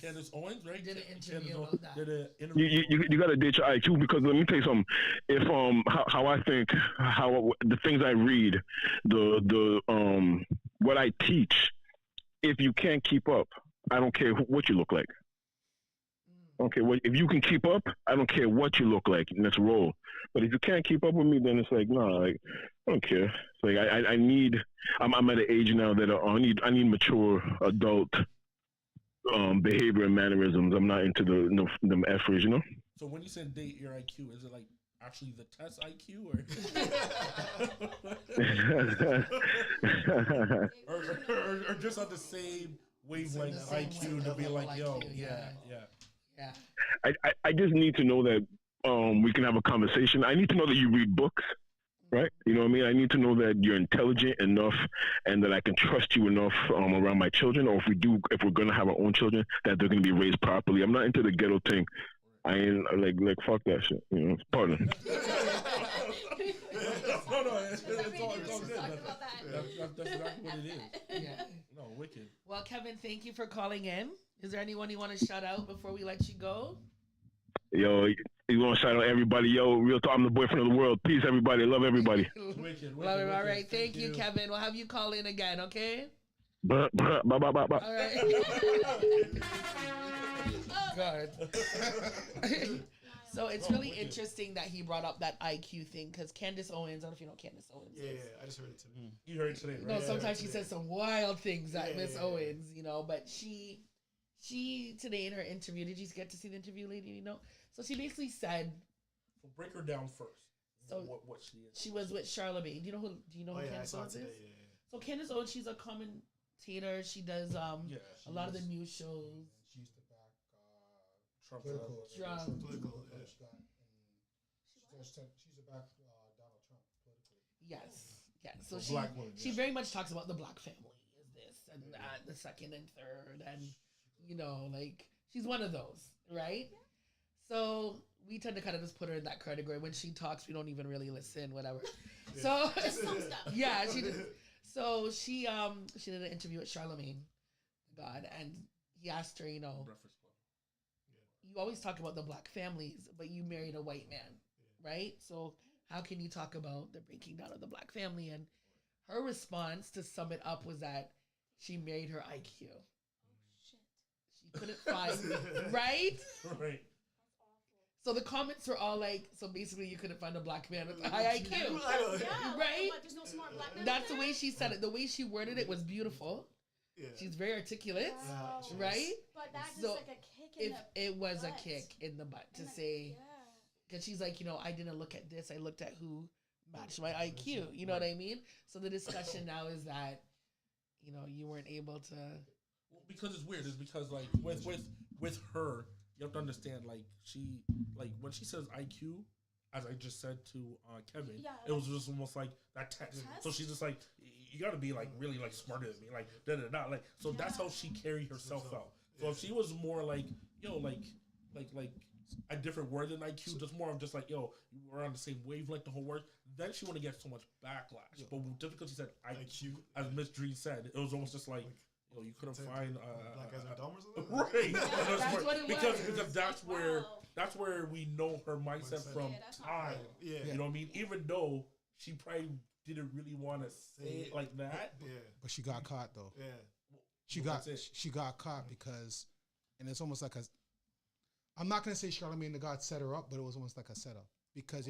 Candace Owens, right? Did an interview about that. You got to date your IQ, because let me tell you something. If how I think, how the things I read, the what I teach, if you can't keep up, I don't care what you look like. Okay, well, if you can keep up, I don't care what you look like. Let's roll. But if you can't keep up with me, then it's like, no, like, I don't care. It's like I need. I'm at an age now that I need mature adult behavior and mannerisms. I'm not into the efforts, you know. So when you said date your IQ, is it like actually the test IQ or just on the same wavelength IQ to be like, yo, yeah. I just need to know that we can have a conversation. I need to know that you read books, right? You know what I mean? I need to know that you're intelligent enough and that I can trust you enough around my children, or if we're gonna have our own children, that they're gonna be raised properly. I'm not into the ghetto thing. I ain't like fuck that shit. You know, pardon. No, it's all good. That's exactly what it is. Yeah. No, wicked. Well, Kevin, thank you for calling in. Is there anyone you want to shout out before we let you go? Yo, you want to shout out everybody? Yo, real talk, I'm the boyfriend of the world. Peace, everybody. Love everybody. Wicked. All right. Thank you, Kevin. We'll have you call in again, okay? Bye. All right. God. So it's really interesting that he brought up that IQ thing, because Candace Owens, I don't know if you know Candace Owens. Yeah, I just heard it today. You heard it today, right? No, sometimes she says some wild things at Miss Owens, you know, but she today in her interview, did you get to see the interview, lady? You know, so she basically said, so break her down first. So what she is. She was with Charlamagne. Do you know who Candace Owens is? Yeah. So Candace Owens, she's a commentator. She does a lot of the news shows. She used to back Trump. political. She's a back Donald Trump politically. Yes. So she very much talks about the black family is this and that, the second and third, and you know, like she's one of those, right? Yeah. So we tend to kind of just put her in that category. When she talks, we don't even really listen, whatever. So just some stuff. Yeah, she did. So she did an interview with Charlamagne, God, and he asked her, you know, you always talk about the black families, but you married a white man, right? So how can you talk about the breaking down of the black family? And her response, to sum it up, was that she married her IQ. She couldn't find, right? Right. So the comments were all like, so basically you couldn't find a black man with a high IQ. Yeah, right? There's no smart black men. That's the way she said it. The way she worded it was beautiful. Yeah. She's very articulate, right? But that's just like a kick in the it was butt. a kick in the butt to say, because she's like, you know, I didn't look at this. I looked at who matched my IQ. You know what I mean? So the discussion now is that, you know, you weren't able to. Well, because it's weird. It's because like with her, you have to understand, like she, like when she says IQ, as I just said to Kevin, it was just almost like that test. So she's just like, you got to be like really like smarter than me, like like. So that's how she carried herself out. So if she was more like, yo, like a different word than IQ, just more of just like, yo, we're on the same wavelength, the whole word, then she wouldn't get so much backlash. But just because she said IQ, as Miss Dree said, it was almost just like, yo, you couldn't find black guys are dumb or something. Right. That's what it was. Because that's where we know her mindset from time. Yeah. You know what I mean? Even though she probably didn't really want to say it like that. Yeah. But she got caught though. Yeah. She got caught because, and it's almost like I'm not gonna say Charlamagne the God set her up, but it was almost like a setup because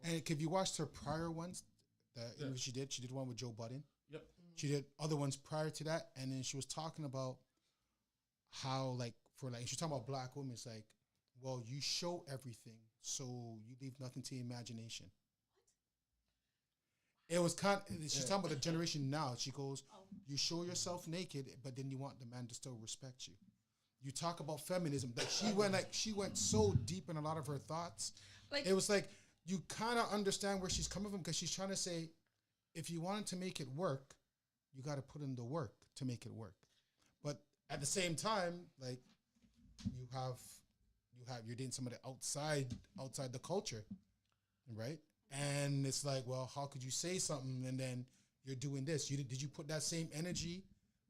if you watched her prior ones, she did one with Joe Budden. Yep. She did other ones prior to that, and then she was talking about how she's talking about black women. It's like, well, you show everything, so you leave nothing to imagination. It was she's talking about the generation now. She goes, you show yourself naked, but then you want the man to still respect you. You talk about feminism. She went so deep in a lot of her thoughts. It was like you kind of understand where she's coming from, because she's trying to say, if you wanted to make it work, you got to put in the work to make it work. But at the same time, like you're dating somebody outside the culture, right? And it's like, well, how could you say something and then you're doing this? Did you put that same energy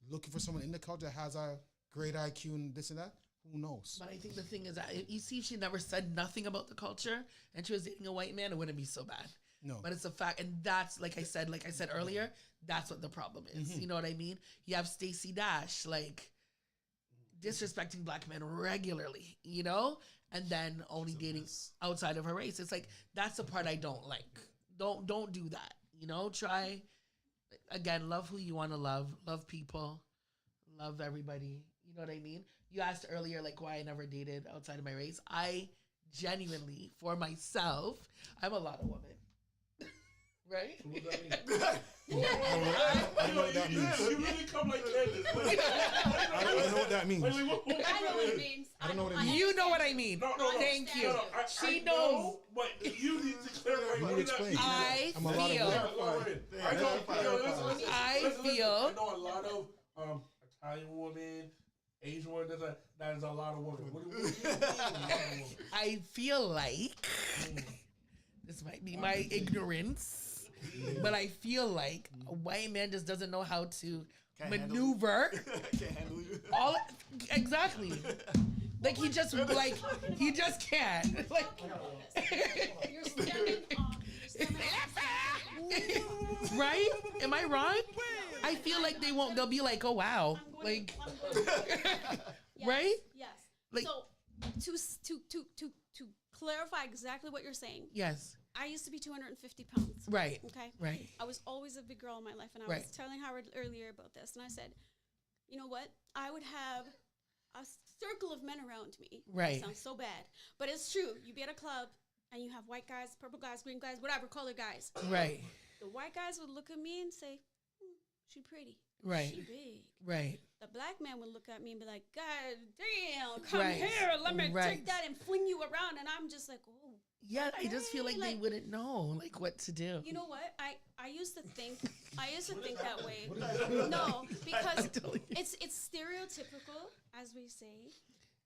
looking for someone in the culture that has a great IQ and this and that? Who knows? But I think the thing is that you see, if she never said nothing about the culture and she was dating a white man, it wouldn't be so bad. No. But it's a fact. And that's, like I said earlier, that's what the problem is. Mm-hmm. You know what I mean? You have Stacey Dash, disrespecting black men regularly, and then only dating outside of her race. It's like, that's the part I don't like. Don't do that. Try, again, love who you want to love people, love everybody. You know what I mean? You asked earlier, why I never dated outside of my race. I genuinely, for myself, I'm a lot of women. Right? What does that mean? I don't know what that means. You really come like Candace. I don't know what that means. I know what it means. I don't know what it means. You know what I mean. No. Thank you. She knows. Know, but you need to clarify. You need to explain. I feel. I know a lot of Italian women, Asian women. That is a lot of women. What do you mean? I feel like this might be my ignorance. But I feel like a white man just doesn't know how to maneuver. Can't handle you. Exactly. He just can't. You're stemming off. Right? Am I wrong? I feel like they won't. They'll be like, oh wow, Yes, right? Yes. So to clarify exactly what you're saying. Yes. I used to be 250 pounds. Right. Okay. Right. I was always a big girl in my life, and I Right. was telling Howard earlier about this, and I said, you know what? I would have a circle of men around me. Right. It sounds so bad, but it's true. You be at a club, and you have white guys, purple guys, green guys, whatever color guys. Right. The white guys would look at me and say, she pretty. Right. She big. Right. The black man would look at me and be like, God damn, come Right. here. Let me Right. take that and fling you around. And I'm just like, oh. Yeah, I just feel like they wouldn't know what to do. You know what? I used to think that way. No, because it's stereotypical, as we say.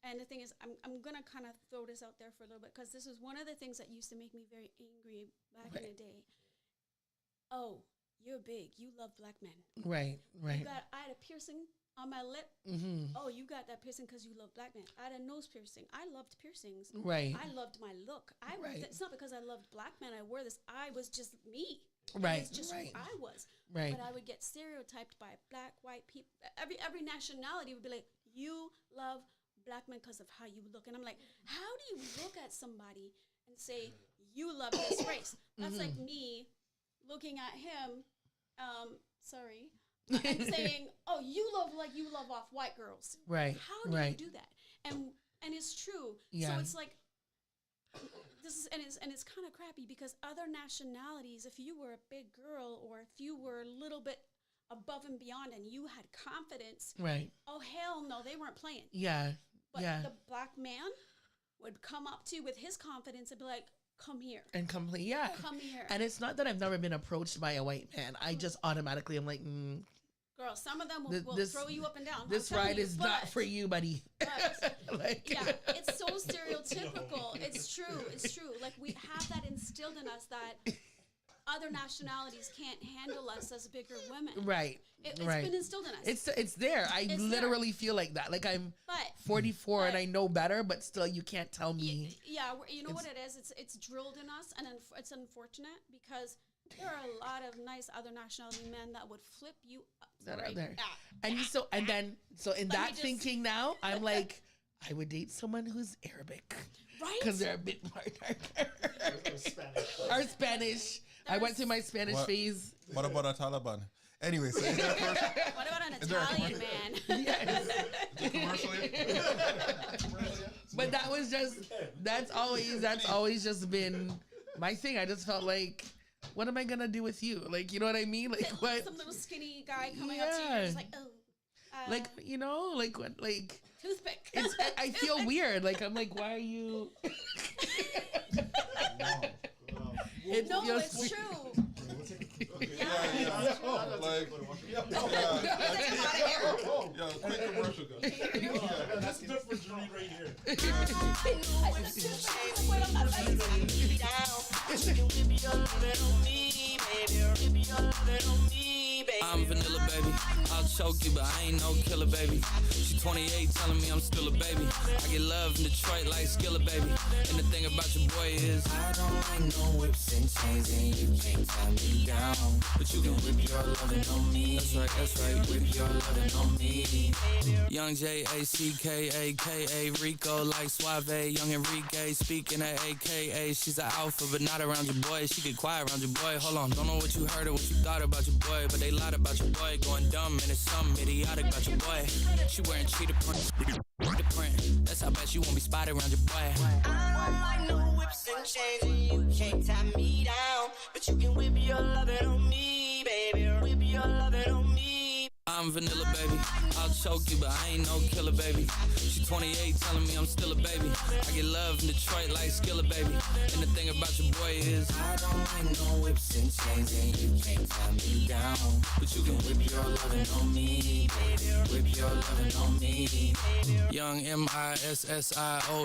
And the thing is, I'm gonna kind of throw this out there for a little bit, because this is one of the things that used to make me very angry back in the day. Oh, you're big. You love black men. Right. Right. I had a piercing on my lip. Mm-hmm. Oh, you got that piercing because you love black men. I had a nose piercing. I loved piercings. Right. I loved my look. It's not because I loved black men I wore this. I was just me. Right. It's just who I was. Right. But I would get stereotyped by black, white people. Every nationality would be like, you love black men because of how you look. And I'm like, how do you look at somebody and say, you love this race? That's like me looking at him, and saying, "Oh, you love off white girls." Right. How do you do that? And it's true. Yeah. So it's like it's kind of crappy, because other nationalities, if you were a big girl or if you were a little bit above and beyond and you had confidence, right? Oh hell no, they weren't playing. Yeah. But yeah. the black man would come up to you with his confidence and be like, come here. And complete, yeah. Come here. And it's not that I've never been approached by a white man. I just automatically am like, girl, some of them will throw you up and down. This ride is not for you, buddy. Yeah, it's so stereotypical. It's true. It's true. Like, we have that instilled in us that other nationalities can't handle us as bigger women. Right. It's right. been instilled in us. It's there. It's literally feel like that. Like, I'm 44 and I know better, but still you can't tell me. Yeah, you know what it is? It's drilled in us, and it's unfortunate because there are a lot of nice other nationality men that would flip you up. That are there. And so in that thinking now, I'm like, I would date someone who's Arabic. Right? Because they're a bit more darker. Or Spanish. I went through my Spanish phase. What about a Taliban? Anyway, so what about an Italian man? Yes. But that's always just been my thing. I just felt like, what am I gonna do with you? Like, you know what I mean? Like what? Some little skinny guy coming up to you, and just like, oh. Like, you know, like what, like toothpick. I feel weird. Like, I'm like, why are you? It's true. Quick commercial, guys. That's the difference right here. I'm vanilla, baby. I'll choke you, but I ain't no killer, baby. She 28, telling me I'm still a baby. I get love in Detroit like Skilla, baby. And the thing about your boy is I don't like no whips and chains, and you can't tie me down. But you can whip your lovin' on me. That's right. Whip your lovin' on me. Young J-A-C-K-A-K-A Rico like Suave. Young Enrique speaking at AKA. She's an alpha, but not around your boy. She get quiet around your boy. Hold on, don't know what you heard or what you thought about your boy, but they lied about your boy. Going dumb and it's something idiotic about your boy. She wearing cheetah print. That's how bad she won't be spotted around your boy. I don't like no whips and chains, and you can't tie me down. But you can whip your lovin' on me, baby. Whip your lovin' on me. I'm vanilla, baby. I'll choke you, but I ain't no killer, baby. She 28, telling me I'm still a baby. I get love in Detroit like Skilla, baby. And the thing about your boy is I don't like no whips and chains, and you can't tie me down. But you can whip your lovin' on me, baby. Whip your lovin' on me. Young MISSIONARY.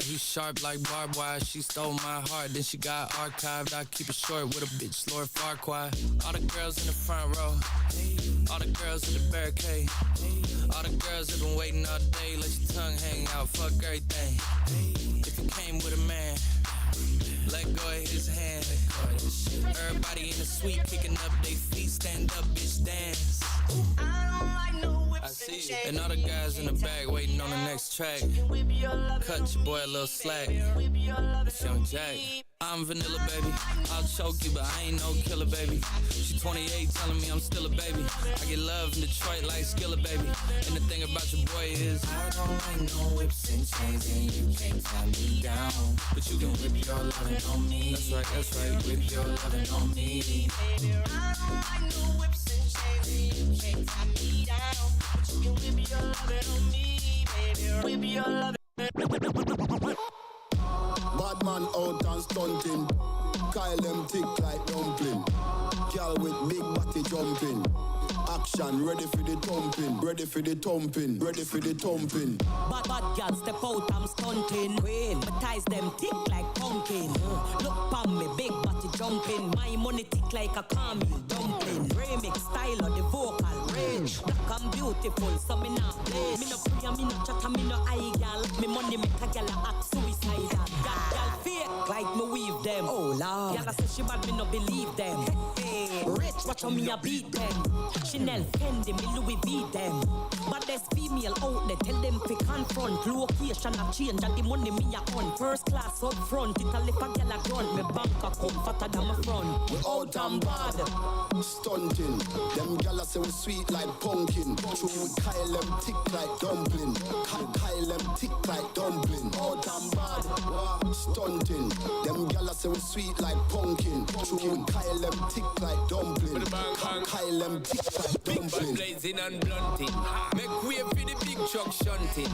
He's sharp like barbed wire. She stole my heart, then she got archived. I keep it short with a bitch, Lord Farquaad. All the girls in the front row. All the girls in the barricade. All the girls have been waiting all day. Let your tongue hang out, fuck everything. If you came with a man, let go of his hand. Everybody in the suite kicking up their feet. Stand up, bitch, dance. I don't like no whips I see you. And all the guys in the back waiting on the next track. Cut your boy a little slack. It's Young Jack. I'm vanilla, baby. I'll choke you, but I ain't no killer, baby. She 28, telling me I'm still a baby. I get love in Detroit like Skilla, baby. And the thing about your boy is I don't like no whips and chains, and you can't tie me down. But you can whip your lovin' on me. That's right. Whip your lovin' on me. I don't like no whips and chains, and you can't tie me down. But you can whip your lovin' on me, baby. Whip your lovin'. Bad man out and stunting. Kyle them tick like dumpling. Girl with big body jumping. Action, ready for the thumping. Ready for the thumping. Ready for the thumping. Bad girl step out, I'm stunting. Queen, my ties them tick like pumpkin. Look pon me, big body jumping. My money tick like a caramel dumpling. Remix style of the vocal range. Black and beautiful, so me not play. Me no pray, me no chat, me no eye gal. Me money make a gal act suicidal. Gal fake like me weave them. Oh Lord, gal say she bad, me no believe them. Hey, rich, watch how me a beat them. Chanel, Fendi, me Louis V them. But there's female out there, tell them to confront. Location a change and the money me a on. First class up front, it a lip a gal a grunt. Me bank a come fatter than my front. We out and bad, stunting. Them gala say we sweet like pumpkin. True we Kyle them tick like dumpling. Kyle them tick like dumpling. Out and bad, stunting. Them gala say we sweet like pumpkin. True we Kyle them tick like dumpling. Kyle them tick like dumpling. blazing and blunting. Make way for the big truck shunting.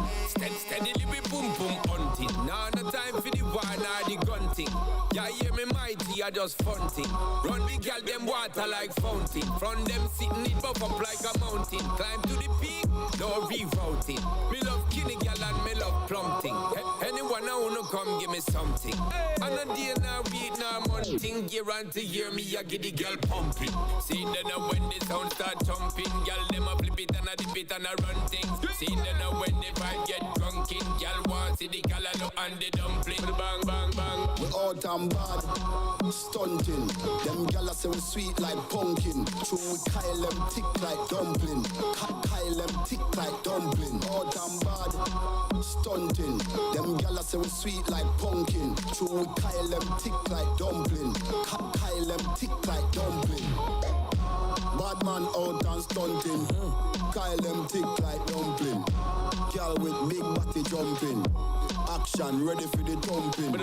Steadily we boom hunting. Now no time for the war nor the gunting. Ya hear me mighty, I just funting. Run the gal them water like fountain. From them sitting it buff up like a mountain. Climb to the peak, no rerouting. Me love kinny gal and me love plumping. Anyone I wanna come give me something. And a day now weed now money. Think you run to hear me, I get the girl pumping. See then when the sound start jumping, girl them a flip it and a dip it and a run things. See then when the vibe get drunken, girl want see the callaloo and the dumpling. Bang bang bang. We out and bad, stunting. Them gala say we sweet like pumpkin. True we Kyle them thick like dumpling. Kyle them thick like dumpling. Out and bad, stunting. Them gala say we sweet like pumpkin. True we Kyle them thick like dumpling. Kyle them thick like dumpling. Bad man out and stunting. Kyle them thick like dumpling. Girl with big body jumping. Action ready for the thumping.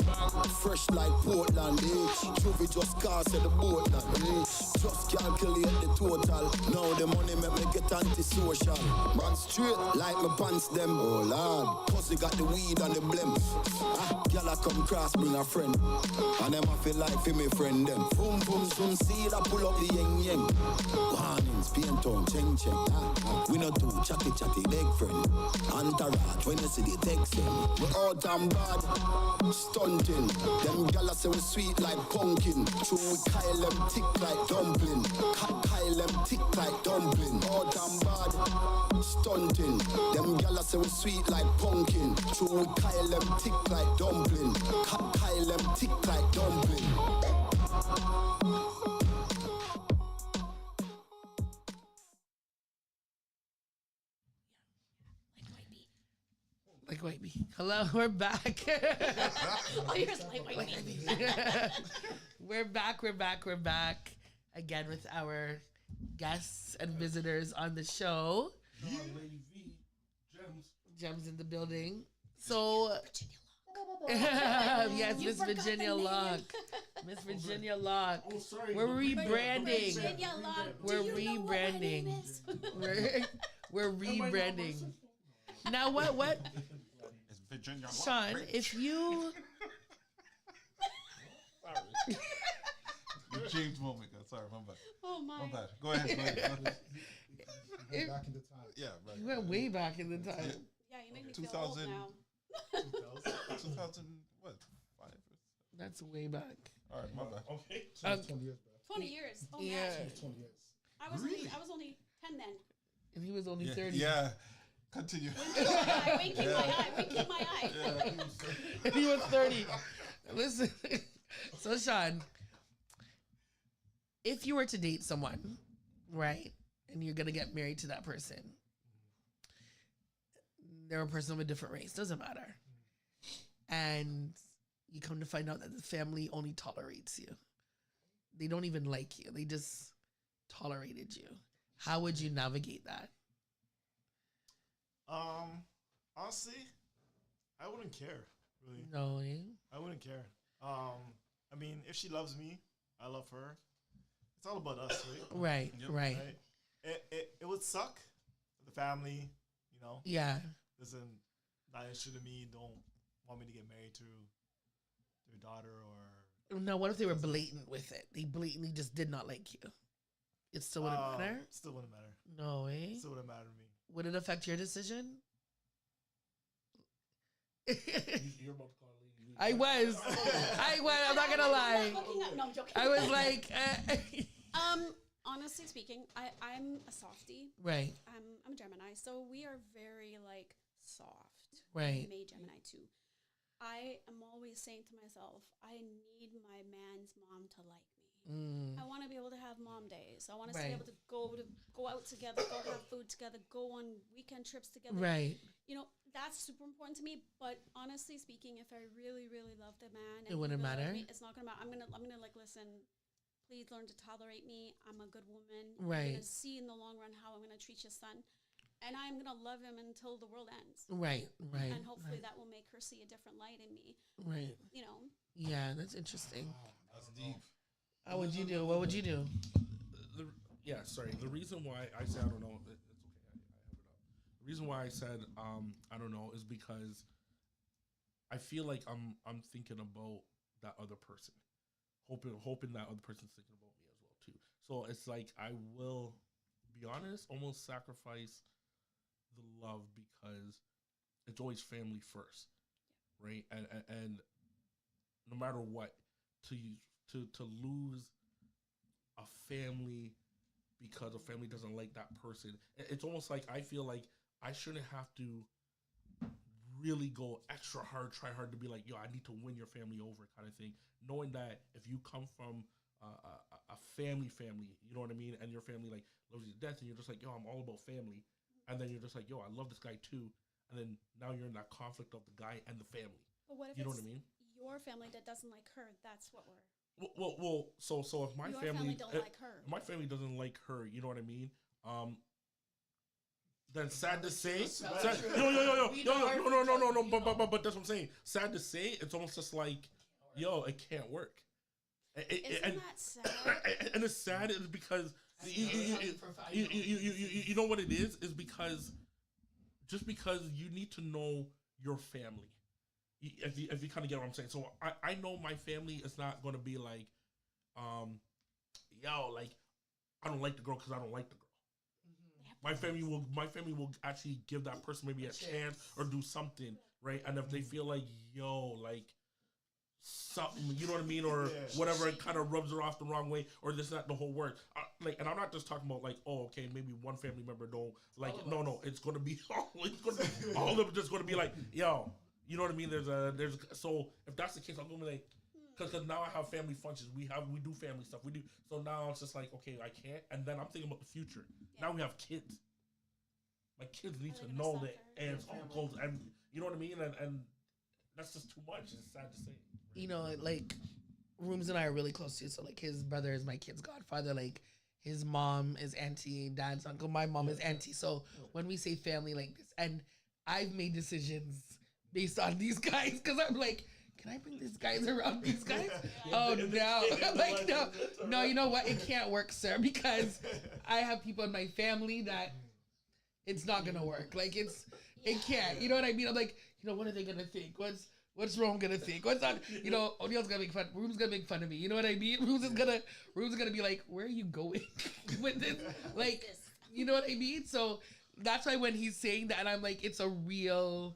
Fresh like Portland, Juvie just cast at the boatland, Just calculate the total. Now the money make me get antisocial. Man straight like my pants them. Oh lord, cause they got the weed and the blem. Girl I come cross bring a friend. And them I feel like for me friend them. Boom boom soon see that pull up the yeng yeng. Warnings, paint on, cheng cheng. We not too chatty big friend. Entourage when you see the text them. We out and bad, stunting. Them gala say we sweet like pumpkin. True we Kyle them thick like dumpling. Kyle them thick like dumpling. Out and bad, stunting. Them gala say we sweet like pumpkin. True we Kyle them thick like dumpling. Kyle them thick like dumpling. Like white bee. Hello, we're back. Oh, you're just like white bee. We're back again with our guests and visitors on the show. Gems in the building. So, yes, Miss Virginia Locke. Miss Virginia Locke. Oh, sorry. We're rebranding. Virginia Locke. We're rebranding. We're rebranding. Now what? It's Virginia. Sean, if you You changed moment. Sorry, my bad. Oh my. My bad. Go ahead. Back in the time. Yeah, right. You went way back in the time. Yeah, you make me feel old now. 2000 what? 5? That's way back. All right, my bad. Okay. 20 years back. 20 years. Oh Yeah. man. 20 years. I was only 10 then. And he was only 30. Yeah. Continue. Winking my eye. And he was 30. Listen. So Sean, if you were to date someone, right, and you're gonna get married to that person, they're a person of a different race, doesn't matter, and you come to find out that the family only tolerates you. They don't even like you. They just tolerated you. How would you navigate that? Honestly, I wouldn't care, really. No, I wouldn't care. I mean, if she loves me, I love her. It's all about us, right? Right. It would suck for the family, you know. Yeah. Not interested in me, don't want me to get married to their daughter or. No, what if they were blatant with it? They blatantly just did not like you. It still wouldn't matter? Still wouldn't matter. No way. Still wouldn't matter to me. Would it affect your decision? You're about to call a lady. I was. I'm not gonna lie. No, I'm joking. I was like, honestly speaking, I'm a softie. Right. I'm a Gemini, so we are very like soft. Right. May Gemini too. I am always saying to myself, I need my man's mom to like me. I want to be able to have mom days. I want to be able to go out together, go have food together, go on weekend trips together. Right. You know, that's super important to me. But honestly speaking, if I really, really love the man, and It wouldn't he really matter? loves me, it's not gonna matter. I'm gonna like listen. Please learn to tolerate me. I'm a good woman. Right. I'm gonna see in the long run how I'm gonna treat your son, and I'm gonna love him until the world ends. Right. And hopefully that will make her see a different light in me. Right. You know. Yeah, that's interesting. That's deep. How would you do? What would you do? The reason why I said I don't know, it's okay. I have it up. The reason why I said I don't know is because I feel like I'm thinking about that other person, hoping that other person's thinking about me as well too. So it's like I will be honest, almost sacrifice the love because it's always family first, right? And no matter what, to lose a family because a family doesn't like that person. It's almost like I feel like I shouldn't have to really go extra hard, try hard to be like, yo, I need to win your family over kind of thing. Knowing that if you come from a family, you know what I mean? And your family like loves you to death and you're just like, yo, I'm all about family. And then you're just like, yo, I love this guy too. And then now you're in that conflict of the guy and the family. But what if you know it's what I mean? Your family that doesn't like her? That's what we're... Well. So if my your family don't like her, my family doesn't like her, you know what I mean? Then sad to say, no. But that's what I'm saying. Sad to say, it's almost just like, yo, it can't work. Isn't that sad? And it's sad is because you know what it is because just because you need to know your family. If you kind of get what I'm saying. So I know my family is not going to be like, yo, like, I don't like the girl because I don't like the girl. My family will actually give that person maybe a chance or do something, right? And if they feel like, yo, like, something, you know what I mean? Or whatever, it kind of rubs her off the wrong way, or this, that, the whole word. Like, and I'm not just talking about like, oh, okay, maybe one family member don't like, no, it's going to be, all of them just going to be like, yo, you know what I mean? So if that's the case, I'm going to be like, because now I have family functions. We do family stuff. We do. So now it's just like, okay, I can't. And then I'm thinking about the future. Yeah. Now we have kids. My kids need to know that aunts, uncles, and you know what I mean? And that's just too much. It's sad to say. You know, like, Rooms and I are really close to, so like his brother is my kid's godfather. Like, his mom is auntie, dad's uncle. My mom is auntie. So when we say family like this, and I've made decisions based on these guys, because I'm like, can I bring these guys around these guys? Oh, no. Like, no, you know what? It can't work, sir, because I have people in my family that it's not going to work. Like, it can't. You know what I mean? I'm like, you know, what are they going to think? What's Rome going to think? What's on? You know, O'Neill's going to make fun. Room's going to make fun of me. You know what I mean? Room's going to be like, where are you going with this? Like, you know what I mean? So that's why when he's saying that, I'm like, it's a real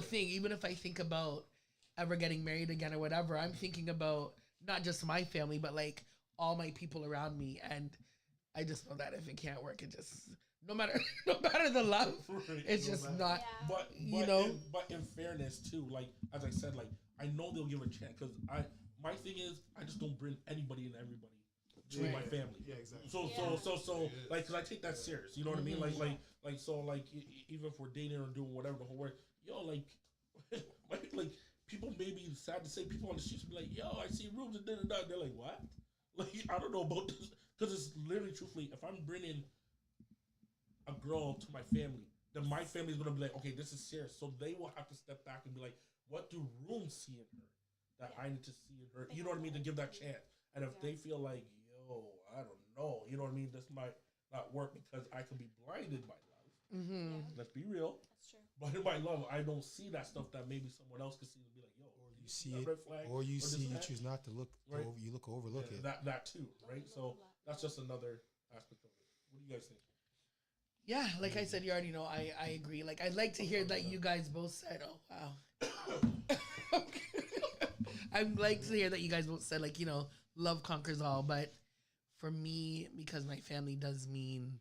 thing. Even if I think about ever getting married again or whatever, I'm thinking about not just my family, but like all my people around me. And I just know that if it can't work, it just, no matter the love, it's just not, but you know. But in fairness too, like, as I said, like, I know they'll give a chance, because my thing is, I just don't bring anybody and everybody to my family. Yeah, exactly. So like, because I take that serious, you know what I mean? Like, so like, even if we're dating or doing whatever the whole word, yo, like, like, people may be sad to say, people on the streets be like, yo, I see Rooms and da-da-da. They're like, what? Like, I don't know about this. Because it's literally, truthfully, if I'm bringing a girl to my family, then my family is going to be like, okay, this is serious. So they will have to step back and be like, what do Rooms see in her that I need to see in her? You know what I mean? To give that chance. And if they feel like, yo, I don't know, you know what I mean? This might not work because I could be blinded by love. Mm-hmm. Let's be real. That's true. But in my love, I don't see that stuff that maybe someone else could see and be like, yo, or you see it, or you choose not to look. Right? You overlook it. That too, right? So that's just another aspect of it. What do you guys think? Yeah, like I said, you already know. I agree. Like, I'd like to hear that you guys both said, "Oh wow." I'd like to hear that you guys both said, like, you know, love conquers all. But for me, because my family does mean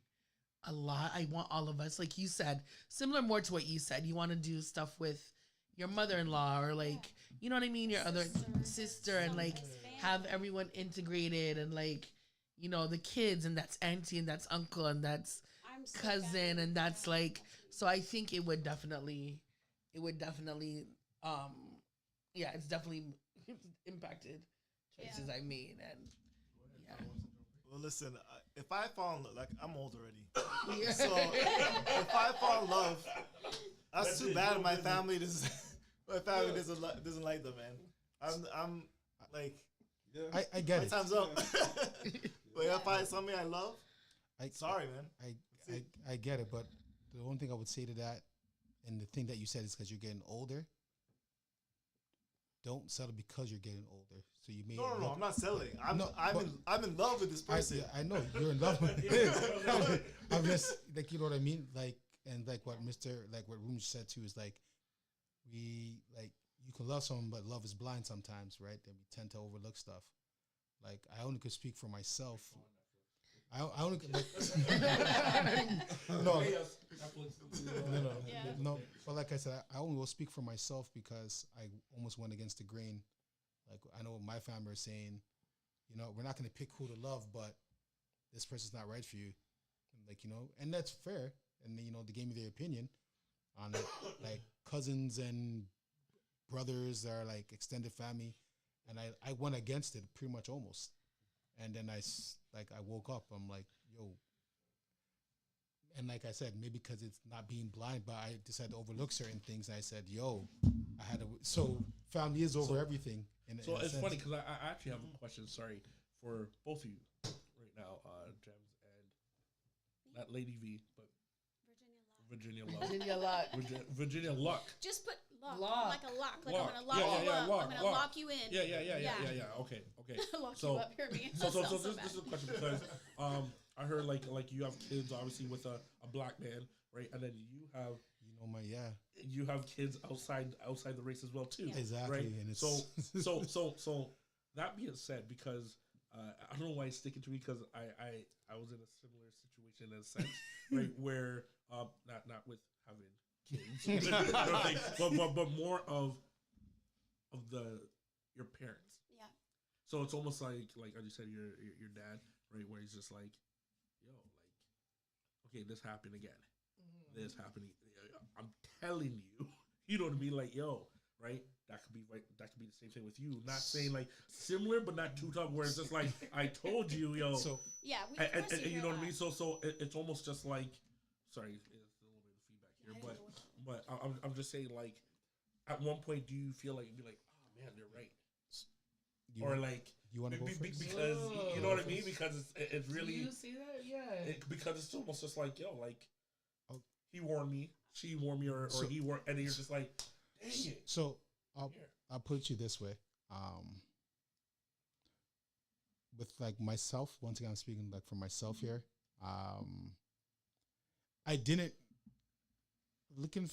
a lot, I want all of us, like you said, similar more to what you said. You want to do stuff with your mother-in-law, or like, you know what I mean, your other sister, and like have everyone integrated, and like, you know, the kids, and that's auntie, and that's uncle, and that's cousin, and that's like, so I think it would definitely yeah, it's definitely impacted choices I made. And yeah, well, listen, if I fall in love, like, I'm old already, so if I fall in love, that's too bad. My family doesn't like them, man. I'm like, I get it. Time's up. But if I somebody I love, sorry, man. I get it, but the only thing I would say to that, and the thing that you said, is because you're getting older. Don't settle because you're getting older. So you may no, I'm not settling. I'm in love with this person. I know you're in love with it. I'm just like, you know what I mean, like, and like what what Rooms said too is like, you can love someone, but love is blind sometimes, right? And we tend to overlook stuff. Like I only could speak for myself. I only could, like, no, no. But like I said, I only will speak for myself because I almost went against the grain. Like I know what my family are saying, you know, we're not going to pick who to love, but this person's not right for you. Like, you know, and that's fair. And, you know, they gave me their opinion on it. Like cousins and brothers are like extended family. And I went against it pretty much almost. And then I woke up. I'm like, yo. And like I said, maybe because it's not being blind, but I decided to overlook certain things. And I said, yo, I had to. So family is over everything. So it's funny because I actually have a question. Sorry for both of you right now, Gems and not Lady V, but Virginia Luck. Virginia Luck. Just put lock. Like a lock. Like lock. I'm gonna lock you up. Lock, I'm gonna lock you in. Yeah. Okay. Lock you up. Hear me. So this is a question because I heard like you have kids obviously with a black man, right? And then you have you have kids outside the race as well too. Exactly. Right? And it's so that being said, because I don't know why it's sticking to me because I was in a similar situation in a sense, right? Where not with having kids, but more of your parents. Yeah. So it's almost like as you said, your dad, right? Where he's just like, yo, like, okay, this happened again. Mm-hmm. This happening. I'm telling you, you know what I mean? Like, yo, right? That could be the same thing with you. Not saying like similar, but not too tough. Where it's just like I told you, yo. So yeah, and you know what I mean. So it's almost just like, sorry, there's a little bit of feedback here, but I'm just saying like, at one point, do you feel like you'd be like, oh man, they're right, or like you want to go first? Because you know what I mean? Because it's really. Do you see that? Yeah. Because it's almost just like, yo, like he warned me, she warned me, or he warned, and then you're just like, dang it. So I'll put it you this way. With like myself, once again, I'm speaking like for myself here. I didn't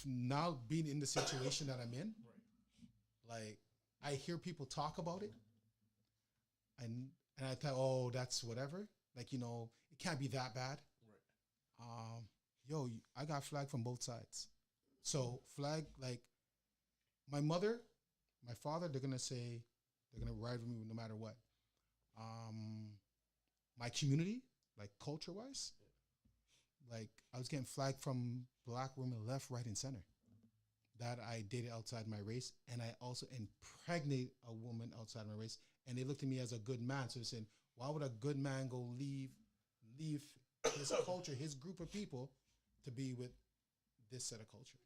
now being in the situation that I'm in. Right. Like I hear people talk about it, and I thought, oh, that's whatever. Like, you know, it can't be that bad. Right. Yo, I got flagged from both sides. So flag, like my mother, my father, they're gonna ride with me no matter what. My community, like culture wise, like I was getting flagged from black women left, right, and center. That I dated outside my race, and I also impregnated a woman outside my race, and they looked at me as a good man. So they're saying, why would a good man go leave his culture, his group of people, to be with this set of culture?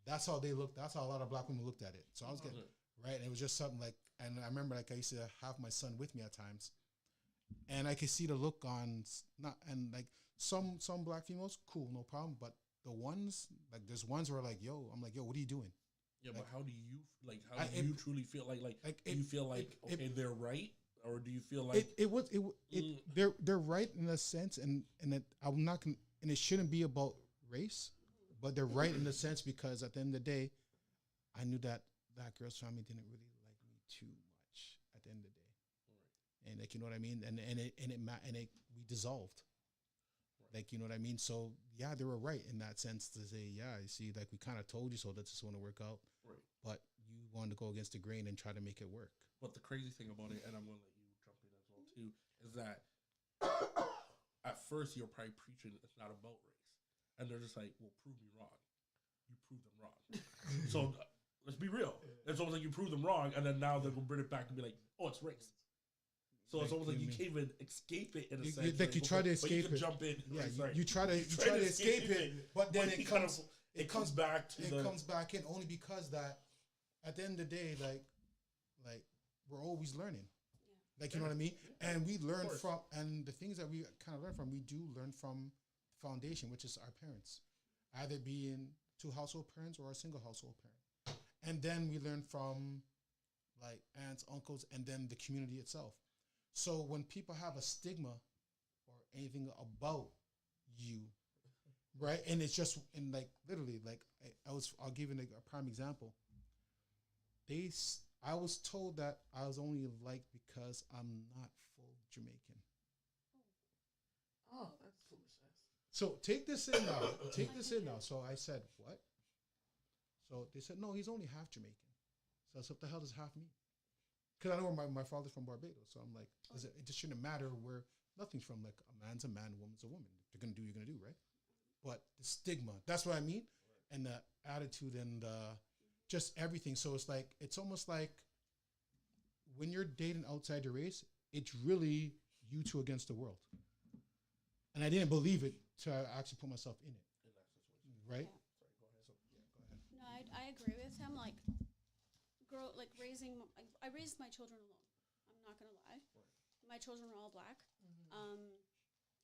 That's how they looked. That's how a lot of black women looked at it. So I was getting right, and it was just something like. And I remember, like I used to have my son with me at times, and I could see the look on like some black females, cool, no problem. But the ones like there's ones where like, yo, I'm like, yo, what are you doing? Yeah, like, but how do you like? How do you truly feel like do you feel like they're right, or do you feel like they're right in a sense, and that I'm not gonna, and it shouldn't be about race, but they're right in a sense because at the end of the day, I knew that girl's family didn't really like me too much at the end of the day, right. And like, you know what I mean, and we dissolved. Like, you know what I mean? So, yeah, they were right in that sense to say, yeah, you see, like, we kind of told you so, that just want to work out. Right. But you wanted to go against the grain and try to make it work. But the crazy thing about it, and I'm going to let you jump in as well, too, is that at first you're probably preaching it's not about race. And they're just like, well, prove me wrong. You prove them wrong. So, let's be real. It's almost like you prove them wrong, and then now they're going to bring it back and be like, oh, it's race. So it's almost like you can't even escape it in a sense. Like you try to escape it. Jump in. Yeah, you try to escape it, but then it comes back to it comes back in only because that at the end of the day, like we're always learning. Yeah. Like, you know what I mean? And we learn from, and the things that we kind of learn from, we do learn from the foundation, which is our parents, either being two household parents or a single household parent. And then we learn from like aunts, uncles, and then the community itself. So when people have a stigma or anything about you, right? And it's just, and like literally, like I'll give you a prime example. I was told that I was only liked because I'm not full Jamaican. Oh, that's foolishness. So take this in now. Take this in now. So I said, what? So they said, no, he's only half Jamaican. So I said, what the hell does half mean? Because I know my father's from Barbados. So I'm like, it just shouldn't matter where nothing's from. Like, a man's a man, a woman's a woman. If you're going to do, you're going to do, right? But the stigma, that's what I mean. And the attitude and just everything. So it's like, it's almost like when you're dating outside your race, it's really you two against the world. And I didn't believe it to actually put myself in it. Right? Yeah. No, I agree with him. Like, I raised my children alone. I'm not going to lie. My children are all black.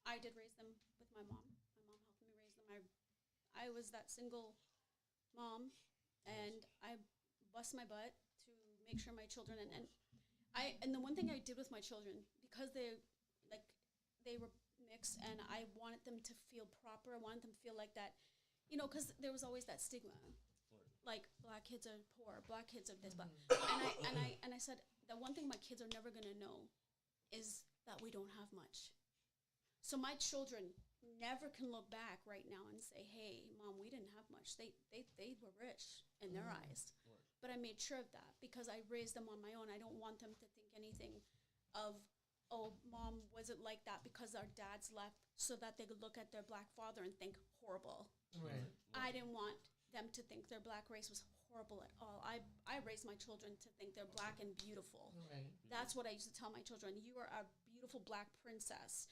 I did raise them with my mom. My mom helped me raise them. I was that single mom, and I bust my butt to make sure my children, and the one thing I did with my children, because they were mixed, and I wanted them to feel proper. I wanted them to feel like that, because there was always that stigma, like black kids are poor, black kids are this, but and I said the one thing my kids are never gonna know is that we don't have much. So my children never can look back right now and say, "Hey, Mom, we didn't have much." They were rich in their eyes, but I made sure of that because I raised them on my own. I don't want them to think anything of, "Oh, Mom wasn't like that because our dads left," so that they could look at their black father and think horrible. Right. I didn't want them to think their black race was horrible at all. I raised my children to think they're black and beautiful. Right. That's what I used to tell my children. You are a beautiful black princess.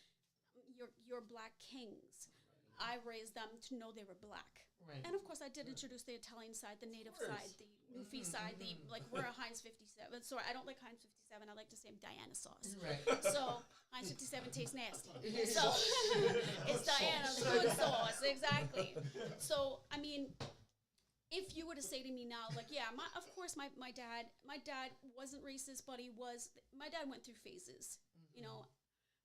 You're black kings. I raised them to know they were black. Right. And of course, I did introduce the Italian side, the native side, the Newfie side, we're a Heinz 57. Sorry, I don't like Heinz 57. I like to say Diana sauce. Right. So Heinz 57 tastes nasty. So it's Diana's good sauce. Exactly. So, I mean, if you were to say to me now, like, yeah, of course, my dad wasn't racist, but my dad went through phases.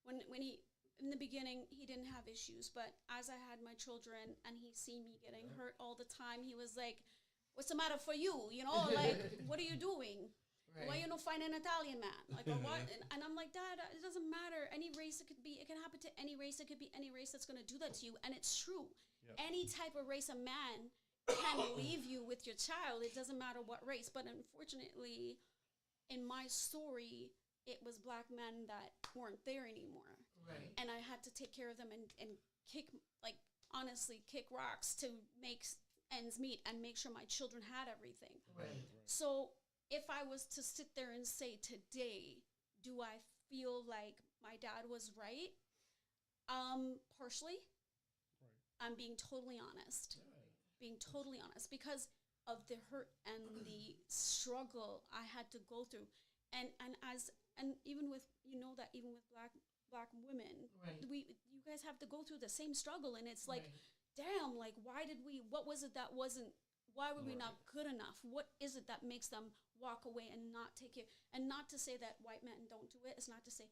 When he, in the beginning, he didn't have issues, but as I had my children and he seen me getting hurt all the time, he was like, "What's the matter for you? Like, what are you doing? Right. Why you not find an Italian man? Like, or what?" And I'm like, "Dad, it doesn't matter. Any race it can happen to any race. It could be any race that's going to do that to you." And it's true. Yep. Any type of race, a man can leave you with your child. It doesn't matter what race. But unfortunately, in my story, it was black men that weren't there anymore. Right. And I had to take care of them and kick rocks to make ends meet and make sure my children had everything. Right. So if I was to sit there and say today, do I feel like my dad was right? Partially. Right. I'm being totally honest. Right. Being totally honest because of the hurt and the struggle I had to go through. And even with even with black women, right. You guys have to go through the same struggle, and it's like, right. Damn, like what was it that wasn't? Why were we not good enough? What is it that makes them walk away and not take it? And not to say that white men don't do it. It's not to say,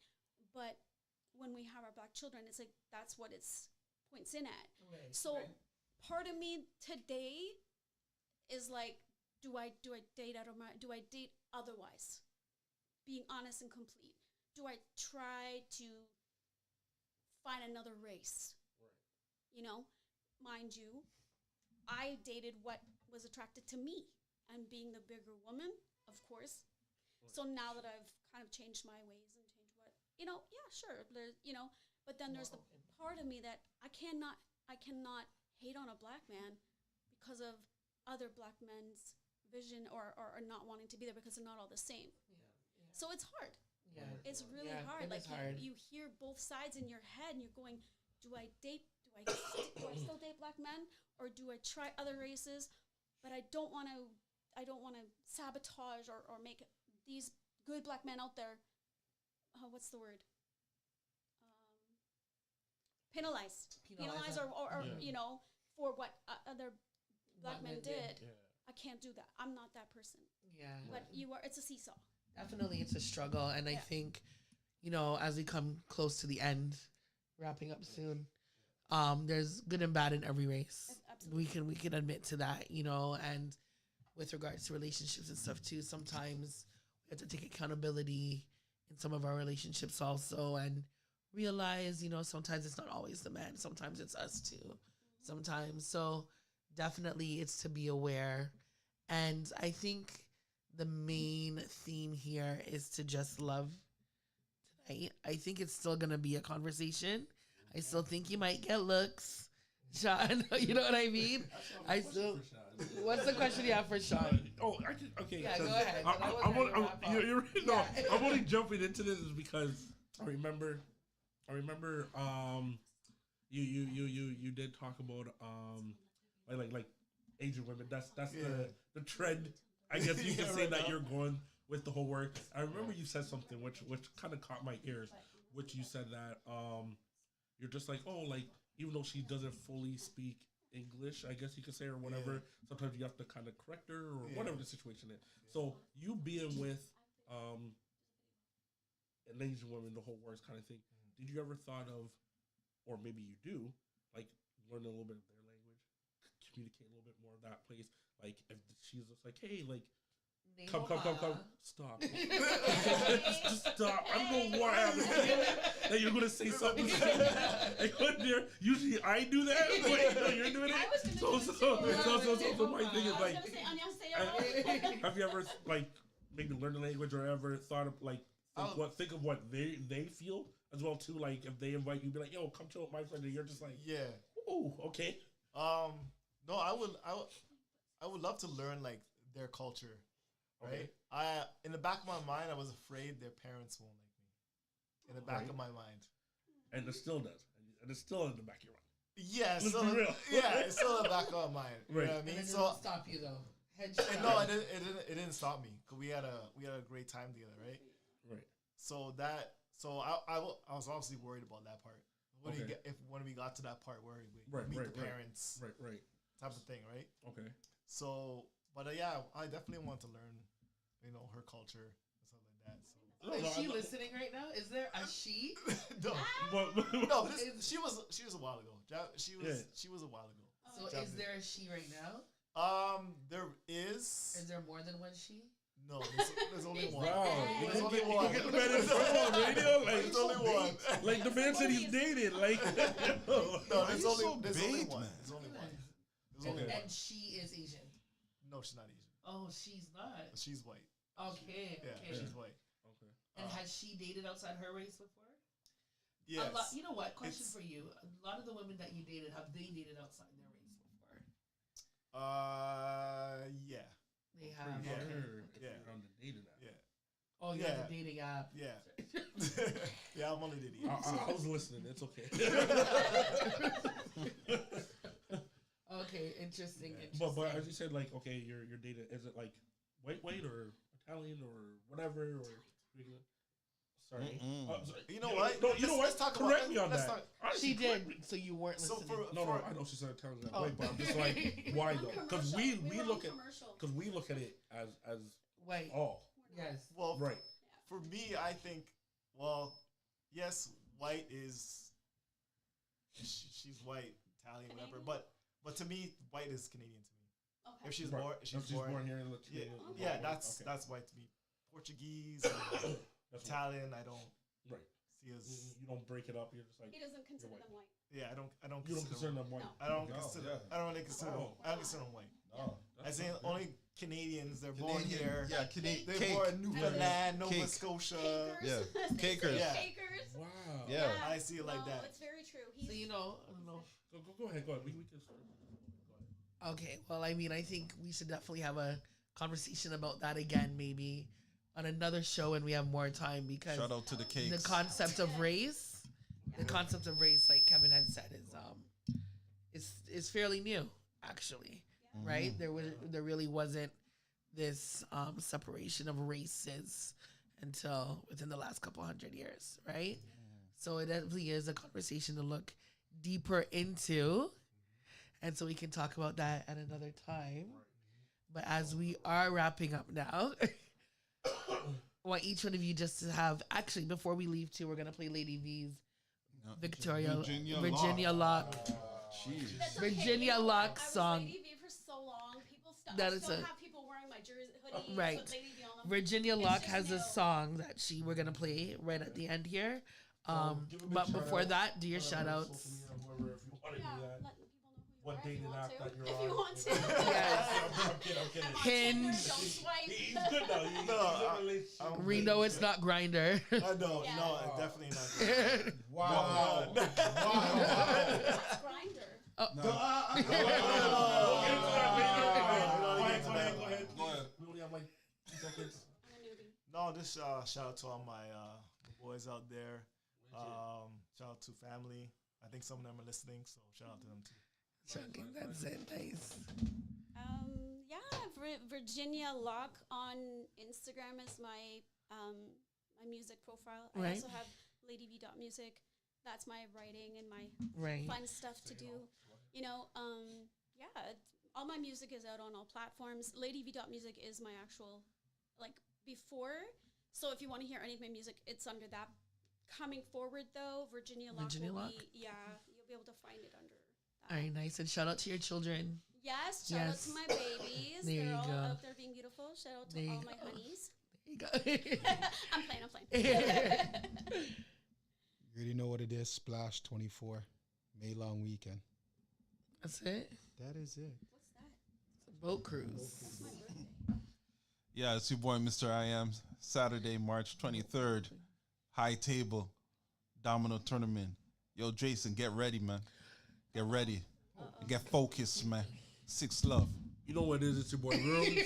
but when we have our black children, it's like that's what it's points in at. Right. So part of me today is like, do I date out of my? Do I date otherwise? Being honest and complete. Do I try to find another race? Right. Mind you, I dated what was attracted to me and being the bigger woman, of course. Right. So now that I've kind of changed my ways and changed what, yeah, sure. But then there's the part of me that I cannot hate on a black man because of other black men's vision or not wanting to be there because they're not all the same. Yeah. So it's hard. Yeah, it's really hard. Like hard. You hear both sides in your head, and you're going, "Do I still date black men, or do I try other races?" But I don't want to sabotage or make these good black men out there. What's the word? Penalize or for what other black men did. Yeah. I can't do that. I'm not that person. Yeah, but you are. It's a seesaw. Definitely, it's a struggle, and I think, as we come close to the end, wrapping up soon, there's good and bad in every race. Absolutely. We can admit to that, and with regards to relationships and stuff too. Sometimes we have to take accountability in some of our relationships also and realize, sometimes it's not always the man. Sometimes it's us too. Sometimes. So definitely it's to be aware. And I think the main theme here is to just love tonight. I think it's still going to be a conversation. I still think you might get looks, Sean. You know what I mean? What's the question you have for Sean? Oh, okay. Yeah, go ahead. I'm only jumping into this is because I remember. You did talk about like Asian women. That's the trend. I guess you can say that you're going with the whole word. I remember you said something which kind of caught my ears. Which you said that you're just like, oh, like even though she doesn't fully speak English, I guess you could say, or whatever, sometimes you have to kind of correct her or whatever the situation is. So you being with an Asian woman, the whole words kind of thing. Did you ever thought of, or maybe you do, like learn a little bit of their language, communicate a little bit more of that place? Like if she's just like, hey, like, come, stop. just stop. I don't know why I'm that you're gonna say something. Usually I do that, but you're doing it. So my thing is like, have you ever like maybe learned the language or ever thought of like think of what they feel as well too? Like if they invite you, be like, yo, come chill with my friend, and you're just like, oh, okay. No, I would love to learn like their culture. Right? Okay. In the back of my mind, I was afraid their parents won't like me. In the back of my mind. And it still does. And it's still in the back of your mind. Yeah, it's still in the back of my mind. Right. You know what I mean? And it didn't stop you though. No, it didn't stop me. Cause we had a great time together, right? Right. So I was obviously worried about that part. When we got to that part where we meet the parents, right, type of thing, right? Okay. So, but I definitely want to learn, her culture and stuff like that. So, is she listening right now? Is there a she? No, she was a while ago. She was a while ago. So is there a she right now? There is. Is there more than one she? No, there's only one. Wow. There's only one. You get the man in trouble on radio? Like, there's only one. Like the man said he's dated. Like, no, there's only one. There's only one. And she is Asian. No, she's not Asian. Oh, she's not. She's white. Okay. Yeah, she's white. Okay. And has she dated outside her race before? Yes. You know what? Question for you. A lot of the women that you dated, have they dated outside their race before? Yeah. They have. Yeah. On the dating app. Yeah. Oh, you're on the dating app. Yeah. Yeah, I'm on the dating app. I was listening. It's okay. Okay, interesting. But as you said, like, okay, you're dating. Is it like white or Italian or whatever or regular? Sorry. Sorry. You know what? You know what? Let's talk Correct about me on that. She did. So you weren't listening. No, I know she said Italian that way, but I'm just like, why though? Because we look at it as white. All. Yes. Well, right. For me, I think. Well, yes, white is. She's white, Italian, whatever. But to me, white is Canadian to me. Okay. If she's born here in yeah, that's white to me. Portuguese, Italian, I don't see as. You don't break it up. You're just like he doesn't consider them white. Yeah, I don't. You don't consider them white. I don't consider. I don't really consider. I don't consider them white. No, I say only Canadians. They're born here. Yeah, They're born in Newfoundland, Nova Scotia. Yeah, cakers. Yeah. Wow. Yeah. I see it like that. It's very true. So I don't know. Go ahead. We can start. Okay, well, I mean, I think we should definitely have a conversation about that again, maybe on another show when we have more time. Because shout out to the cakes. The concept of race, like Kevin had said, is fairly new, actually. Mm-hmm. Right? There really wasn't this separation of races until within the last couple 100 years, right? So it definitely is a conversation to look deeper into. And so we can talk about that at another time. But as we are wrapping up now, I want each one of you just to have, actually, before we leave too, we're going to play Lady V's Virginia Lock. Virginia Lock song. I was Lady V for so long. People That I is still a- have people hoodie. Right. Virginia Locke has a song that we're gonna play right at the end here. But before that, do your shout outs. What dating app that you're if on. you want to. Yes. I'm kidding. Hinge. He's good now. We know it's not Grinder. I know, no, definitely not. Wow. Grinder. Go ahead. We only have like 2 seconds. No, just shout out to all my boys out there. Shout out to family. I think some of them are listening, so shout out to them too. Chunking, that's it. Nice. Virginia Locke on Instagram is my my music profile. I Right. also have LadyV.music. That's my writing and my Right. fun stuff to do. You know, all my music is out on all platforms. LadyV.music is my actual, before. So if you want to hear any of my music, it's under that. Coming forward, though, Virginia Locke will be, you'll be able to find it under that. All right, nice. And shout out to your children. Yes, shout out to my babies. There They're you all go. out there being beautiful. Shout out to There all you my go. honeys. There you go. I'm playing. You already know what it is. Splash 24. May long weekend. That's it? That is it. What's that? It's a boat cruise. That's my birthday. Yeah, it's your boy, Mr. I Am. Saturday, March 23rd. High Table Domino Tournament. Yo, Jason, get ready, man. Get ready. Get focused, man. 6 Love. You know what it is? It's your boy, Rooms.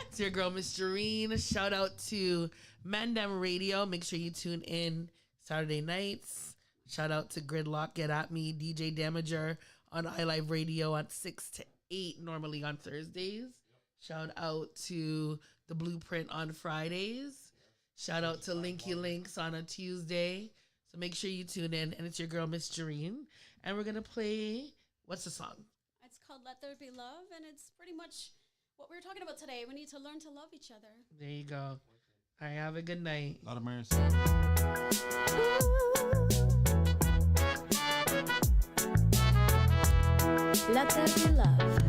It's your girl, Miss Jareen. Shout out to Mandem Radio. Make sure you tune in Saturday nights. Shout out to Gridlock, Get At Me, DJ Damager on iLive Radio at 6 to 8, normally on Thursdays. Shout out to The Blueprint on Fridays. Shout out to Linky Links on a Tuesday. So make sure you tune in. And it's your girl, Miss Jareen. And we're going to play, what's the song? It's called Let There Be Love, and it's pretty much what we were talking about today. We need to learn to love each other. There you go. All right, have a good night. A lot of mercy. Let there be love.